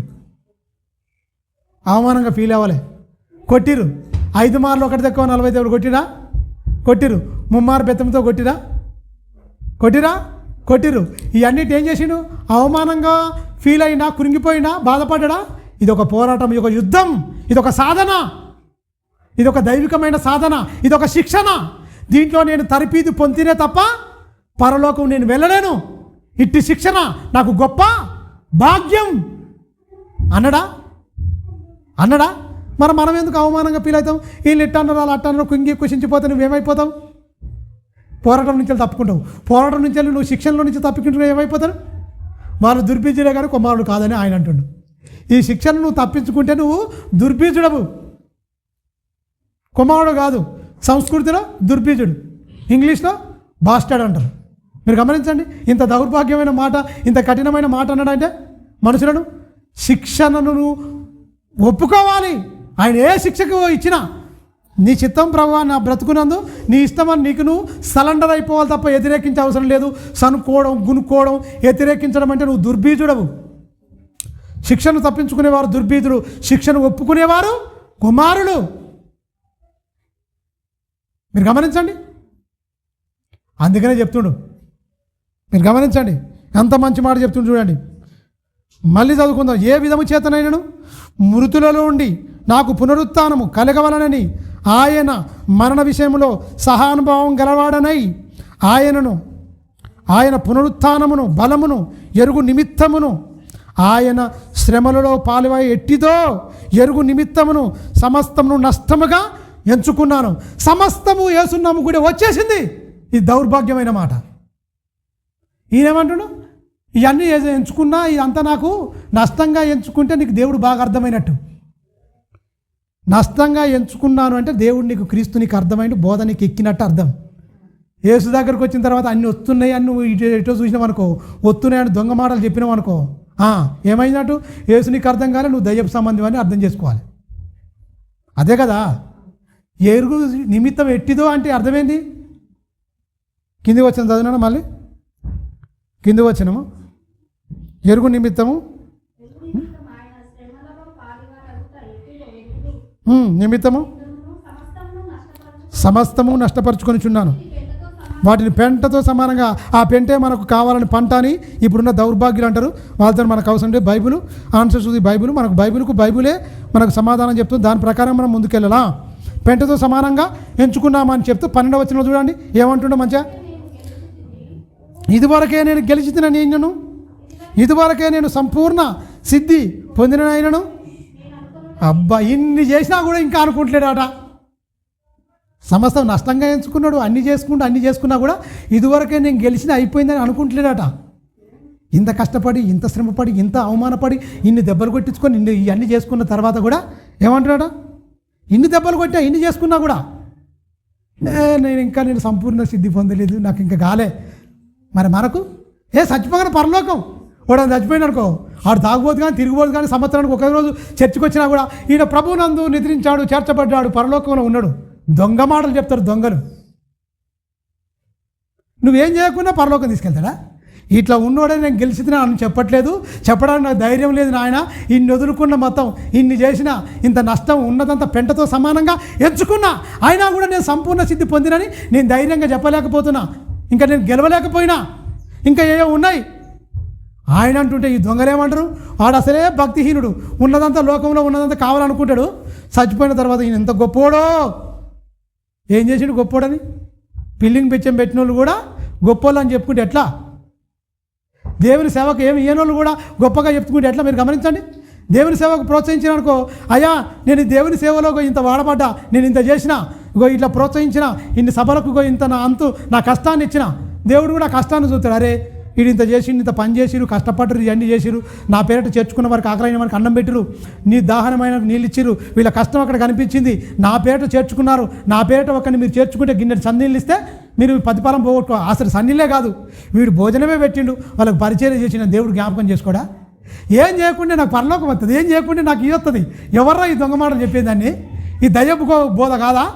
[SPEAKER 1] అవమానంగా ఫీల్ అవ్వలే, కొట్టిరు. 5 మార్లు ఒకటి తక్కువ 40 దేవుడు కొట్టిరు. 3 మారు బెత్తంతో కొట్టిరు. ఇవన్నిటి ఏం చేసిండు? అవమానంగా ఫీల్ అయినా, కురింగిపోయినా, బాధపడ్డా. ఇది ఒక పోరాటం, ఇది ఒక యుద్ధం, ఇది ఒక సాధన, ఇది ఒక దైవికమైన సాధన, ఇది ఒక శిక్షణ. దీంట్లో నేను తరపీదు పొందినే తప్ప పరలోకం నేను వెళ్ళలేను. ఇట్టి శిక్షణ నాకు గొప్ప భాగ్యం అన్నడా? మరి మనం ఎందుకు అవమానంగా ఫీల్ అవుతాం? వీళ్ళు ఇట్టన్నారు, వాళ్ళు అట్టన్నారు, కుంగి కుషించిపోతే నువ్వేమైపోతావు? పోరాటం నుంచి తప్పుకుంటావు. పోరాటం నుంచి నువ్వు శిక్షణలో నుంచి తప్పుకుంటూ ఏమైపోతారు? వాళ్ళు దుర్బీజుడే కానీ కుమారుడు కాదని ఆయన అంటుండు. ఈ శిక్షను నువ్వు తప్పించుకుంటే నువ్వు దుర్బీజుడవు, కుమారుడు కాదు. సంస్కృతిలో దుర్బీజుడు, ఇంగ్లీష్లో బాస్టర్డ్ అంటారు. మీరు గమనించండి, ఇంత దౌర్భాగ్యమైన మాట, ఇంత కఠినమైన మాట అన్నాడంటే మనుషులను శిక్షణను ఒప్పుకోవాలి. ఆయన ఏ శిక్షకు ఇచ్చినా నీ చిత్తం ప్రభువా, నా బ్రతుకునందు నీ ఇష్టమని నీకు నువ్వు సరెండర్ అయిపోవాలి తప్ప వ్యతిరేకించే అవసరం లేదు. సనుకోవడం, గునుక్కోవడం, వ్యతిరేకించడం అంటే నువ్వు దుర్బీజుడవు. శిక్షను తప్పించుకునేవారు దుర్బీజుడు, శిక్షను ఒప్పుకునేవారు కుమారులు. మీరు గమనించండి, అందుకనే చెప్తుండు. మీరు గమనించండి, ఎంత మంచి మాట చెప్తుంది చూడండి. మళ్ళీ చదువుకుందాం. ఏ విధము చేతనైనను మృతులలో ఉండి నాకు పునరుత్థానము కలగవలనని ఆయన మరణ విషయంలో సహానుభావం గలవాడనై ఆయన పునరుత్థానమును బలమును ఎరుగు నిమిత్తమును ఆయన శ్రమలలో పాలువై ఎట్టిదో ఎరుగు నిమిత్తమును సమస్తమును నష్టముగా ఎంచుకున్నాను. సమస్తము యేసునామము కూడా వచ్చేసింది. ఇది దౌర్భాగ్యమైన మాట. ఈయనేమంటున్నాడు, ఇవన్నీ ఎంచుకున్నా ఇదంతా నాకు నష్టంగా ఎంచుకుంటే నీకు దేవుడు బాగా అర్థమైనట్టు. నష్టంగా ఎంచుకున్నాను అంటే దేవుడు నీకు క్రీస్తు నీకు అర్థమైంది, బోధ నీకు ఎక్కినట్టు అర్థం. యేసు దగ్గరకు వచ్చిన తర్వాత అన్నీ వస్తున్నాయి అని నువ్వు ఇటో చూసినావు అనుకో, వస్తున్నాయని దొంగ మాటలు చెప్పినావు అనుకో, ఏమైనట్టు? యేసు నీకు అర్థం కాలే, నువ్వు దయ్యపు సంబంధం అని అర్థం చేసుకోవాలి. అదే కదా. ఎరుగు నిమిత్తం ఎట్టిదో అంటే అర్థమేంటి? కిందికి వచ్చిన చదివినా మళ్ళీ కిందికి వచ్చినాము. ఎరుగు నిమిత్తము నిమిత్తము సమస్తము నష్టపరుచుకొనిచున్నాను. వాటిని పెంటతో సమానంగా, ఆ పెంటే మనకు కావాలని పంట అని ఇప్పుడున్న దౌర్భాగ్యులు అంటారు. వాళ్ళతో మనకు అవసరం అంటే బైబిల్ ఆన్సర్స్ ఉంది. మనకు బైబిలే మనకు సమాధానం చెప్తుంది. దాని ప్రకారం మనం ముందుకెళ్ళాలా. పెంటతో సమానంగా ఎంచుకున్నామని చెప్తూ 12వ వచనంలో చూడండి ఏమంటుండో మంచిగా. ఇదివరకే నేను గెలిచినను, ఇదివరకే నేను సంపూర్ణ సిద్ధి పొందినైనను. అబ్బా, ఇన్ని చేసినా కూడా ఇంకా అనుకుంటలేడాట. సమస్తం నష్టంగా ఎంచుకున్నాడు. అన్ని చేసుకున్నా కూడా ఇదివరకే నేను గెలిచిన అయిపోయిందని అనుకుంటలేడాట. ఇంత కష్టపడి, ఇంత శ్రమపడి, ఇంత అవమానపడి, ఇన్ని దెబ్బలు కొట్టించుకొని ఇవన్నీ చేసుకున్న తర్వాత కూడా ఏమంటున్నాడా? ఇన్ని దెబ్బలు కొట్టా, ఇన్ని చేసుకున్నా కూడా నేను సంపూర్ణ సిద్ధి పొందలేదు, నాకు ఇంకా కాలే. మరి మనకు చచ్చిపోగానే పరలోకం. వాడు చచ్చిపోయిన అనుకో, ఆడు తాగుబోతు కానీ తిరిగిపోదు కానీ సంవత్సరానికి ఒక రోజు చర్చికి వచ్చినా కూడా ఈయన ప్రభునందు నిద్రించాడు, చేర్చబడ్డాడు, పరలోకంలో ఉన్నాడు. దొంగ మాటలు చెప్తారు దొంగలు. నువ్వేం చేయకుండా పరలోకం తీసుకెళ్తాడా? ఇట్లా ఉన్నోడే నేను గెలిచినా అని చెప్పడానికి నాకు ధైర్యం లేదు నాయన. ఇన్ని వదులుకున్న మొత్తం, ఇన్ని చేసినా, ఇంత నష్టం ఉన్నదంతా పెంటతో సమానంగా ఎంచుకున్నా, అయినా కూడా నేను సంపూర్ణ సిద్ధి పొందినని నేను ధైర్యంగా చెప్పలేకపోతున్నా. ఇంకా నేను గెలవలేకపోయినా, ఇంకా ఏవో ఉన్నాయి ఆయన అంటుంటే ఈ దొంగలేమంటారు? వాడు అసలే భక్తిహీనుడు, ఉన్నదంతా లోకంలో ఉన్నదంతా కావాలనుకుంటాడు. చచ్చిపోయిన తర్వాత ఈయన ఎంత గొప్పోడో, ఏం చేసిండు గొప్పోడని? పిల్లింగ్ పిచ్చం పెట్టిన వాళ్ళు కూడా గొప్పోళ్ళు అని చెప్పుకుంటే ఎట్లా? దేవుని సేవకు ఏమి ఇయ్యనోళ్ళు కూడా గొప్పగా చెప్పుకుంటే ఎట్లా? మీరు గమనించండి. దేవుని సేవకు ప్రోత్సహించిన అనుకో, అయ్యా నేను దేవుని సేవలో ఇంత వాడబడ్డా, నేను ఇంత చేసిన, ఇట్లా ప్రోత్సహించిన, ఇన్ని సభలకు ఇంత నా కష్టాన్ని ఇచ్చిన, దేవుడు కూడా కష్టాన్ని చూస్తాడు. అరే వీడు ఇంత చేసి, ఇంత పని చేసిరు, కష్టపడ్డరు, ఇవన్నీ చేసిరు, నా పేరిట చేర్చుకున్న వారికి, ఆకలైన వారికి అన్నం పెట్టిరు, నీ దాహనమైన నీళ్ళు ఇచ్చిరు, వీళ్ళ కష్టం అక్కడ కనిపించింది, నా పేరిట చేర్చుకున్నారు, నా పేరిట ఒకరిని మీరు చేర్చుకుంటే గిన్నెడు సన్నీళ్ళు ఇస్తే మీరు ప్రతిఫలం పోగొట్టుకో. అసలు సన్నీళ్ళే కాదు, వీడు భోజనమే పెట్టిండు, వాళ్ళకి పరిచయం చేసిన దేవుడు జ్ఞాపకం చేసుకోడా? ఏం చేయకుండా నాకు పరలోకం వస్తుంది, ఏం చేయకుండా నాకు ఇది వస్తుంది. ఎవర్రా ఈ దొంగ మాటలు చెప్పేదాన్ని? ఈ దయ్యపు బోధ కాదా?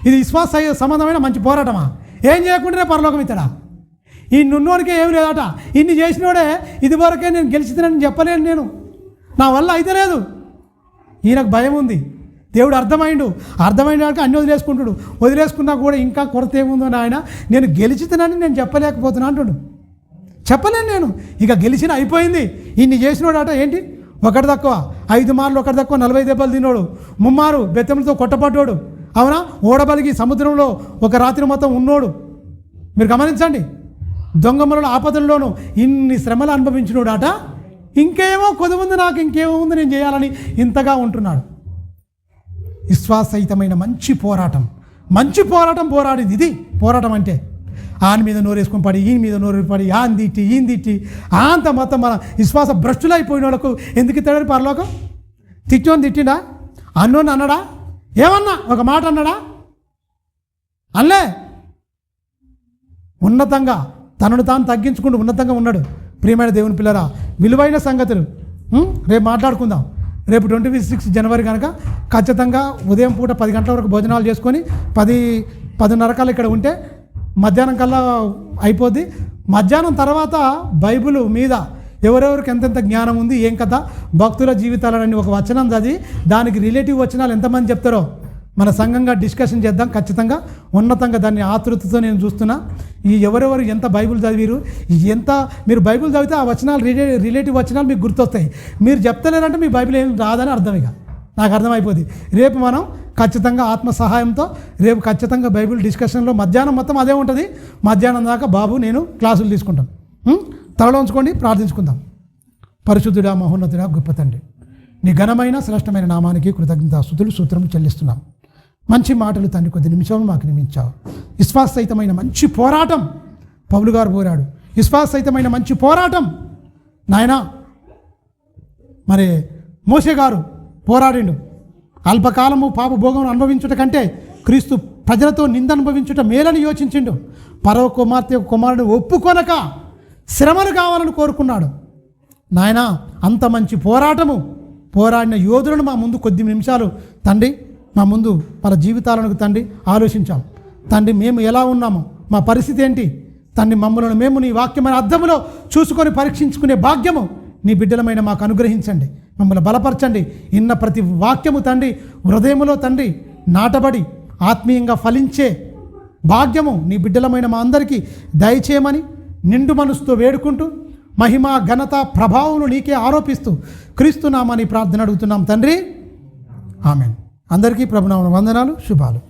[SPEAKER 1] ఇది విశ్వాస సంబంధమైన మంచి పోరాటమా? ఏం చేయకుండానే పరలోకం ఇస్తాడా? ఈ నున్నోడికే ఏమి లేదట. ఇన్ని చేసినోడే ఇదివరకే నేను గెలిచితేనని చెప్పలేను, నేను నా వల్ల అయితే లేదు. ఈయనకు భయం ఉంది. దేవుడు అర్థమైనాక అన్ని వదిలేసుకున్నా కూడా ఇంకా కొరత ఏముందో నాయన, నేను గెలిచితేనని నేను చెప్పలేకపోతున్నా అంటుడు. చెప్పలేను నేను, ఇక గెలిచిన అయిపోయింది. ఇన్ని చేసినోడట ఏంటి? ఒకటి తక్కువ 5 మార్లు, ఒకటి తక్కువ 40 దెబ్బలు తిన్నోడు, ముమ్మారు బెత్తములతో కొట్టపడ్డాడు, అవునా? ఓడబలిగి సముద్రంలో ఒక రాత్రి మొత్తం ఉన్నోడు. మీరు గమనించండి. దొంగముల ఆపదల్లోనూ ఇన్ని శ్రమలు అనుభవించినోడాట. ఇంకేమో కొద్దిమంది నాకు ఇంకేమో ఉంది నేను చేయాలని ఇంతగా ఉంటున్నాడు. విశ్వాసహితమైన మంచి పోరాటం పోరాడింది. ఇది పోరాటం అంటే. ఆయన మీద నోరేసుకొని పడి, ఈయన మీద నోరు పడి, ఈయన తిట్టి అంత మొత్తం మన విశ్వాస భ్రష్టులైపోయిన వాళ్ళకు ఎందుకు ఇస్తాడని పరలోకం? తిట్టోని తిట్టిండా? అన్నోని అన్నాడా? ఏమన్నా ఒక మాట అన్నాడా? అల్లే. ఉన్నతంగా తనను తాను తగ్గించుకుంటూ ఉన్నతంగా ఉన్నాడు. ప్రియమైన దేవుని పిల్లరా, విలువైన సంగతులు రేపు మాట్లాడుకుందాం. రేపు 26 జనవరి కనుక ఖచ్చితంగా ఉదయం పూట 10 గంటల వరకు భోజనాలు చేసుకొని 10:30 కల్లా ఇక్కడ ఉంటే మధ్యాహ్నం కల్లా అయిపోద్ది. మధ్యాహ్నం తర్వాత బైబిల్ మీద ఎవరెవరికి ఎంతెంత జ్ఞానం ఉంది, ఏం కథ, భక్తుల జీవితాలని ఒక వచనం చదివి దానికి రిలేటివ్ వచనాలు ఎంతమంది చెప్తారో మన సంఘంగా డిస్కషన్ చేద్దాం. ఖచ్చితంగా ఉన్నతంగా దాన్ని ఆతృతతో నేను చూస్తున్నా. ఈ ఎవరెవరు ఎంత బైబిల్ చదివిరు, ఎంత మీరు బైబిల్ చదివితే ఆ వచనాలు రిలేటివ్ వచనాలు మీకు గుర్తొస్తాయి. మీరు చెప్తలేరంటే మీ బైబిల్ ఏం రాదని అర్థం. ఇక నాకు అర్థమైపోద్ది. రేపు మనం ఖచ్చితంగా ఆత్మ సహాయంతో రేపు ఖచ్చితంగా బైబిల్ డిస్కషన్లో మధ్యాహ్నం మొత్తం అదే ఉంటుంది. మధ్యాహ్నం దాకా బాబు నేను క్లాసులు తీసుకుంటాం. తలలో ఉంచుకోండి, ప్రార్థించుకుందాం. పరిశుద్ధుడా, మహోన్నతుడా, గొప్ప తండ్రి, నీ ఘనమైన శ్రేష్టమైన నామానికి కృతజ్ఞతాస్తుతులు సూత్రం చెల్లిస్తున్నాం. మంచి మాటలు తండ్రి కొద్ది నిమిషాలు మాకు నియమించావు. విశ్వాససహితమైన మంచి పోరాటం పౌలు గారు పోరాడు. విశ్వాససహితమైన మంచి పోరాటం నాయనా మరి మోషే గారు పోరాడిండు. అల్పకాలము పాప భోగం అనుభవించుట కంటే క్రీస్తు ప్రజలతో నింద అనుభవించుట మేలని యోచించిండు. పరవ కుమార్తె కుమారుడు ఒప్పుకొనక శ్రమను కావాలని కోరుకున్నాడు. నాయనా అంత మంచి పోరాడిన యోధులను మా ముందు కొద్ది నిమిషాలు తండ్రి మా ముందు వాళ్ళ జీవితాలను తండ్రి ఆలోచించాం. తండ్రి మేము ఎలా ఉన్నామో, మా పరిస్థితి ఏంటి తండ్రి, మమ్మల్ని మేము నీ వాక్యమైన అర్థములో చూసుకొని పరీక్షించుకునే భాగ్యము నీ బిడ్డలమైన మాకు అనుగ్రహించండి. మమ్మల్ని బలపరచండి. ఇన్న ప్రతి వాక్యము తండ్రి హృదయములో తండ్రి నాటబడి ఆత్మీయంగా ఫలించే భాగ్యము నీ బిడ్డలమైన మా అందరికీ దయచేయమని నిండు మనసుతో వేడుకుంటూ మహిమ ఘనత ప్రభావం నీకే ఆరోపిస్తూ క్రీస్తు నామాని ప్రార్థన అడుగుతున్నాం తండ్రి. ఆమెన్. అందరికీ ప్రభునామమున వందనాలు, శుభాలు.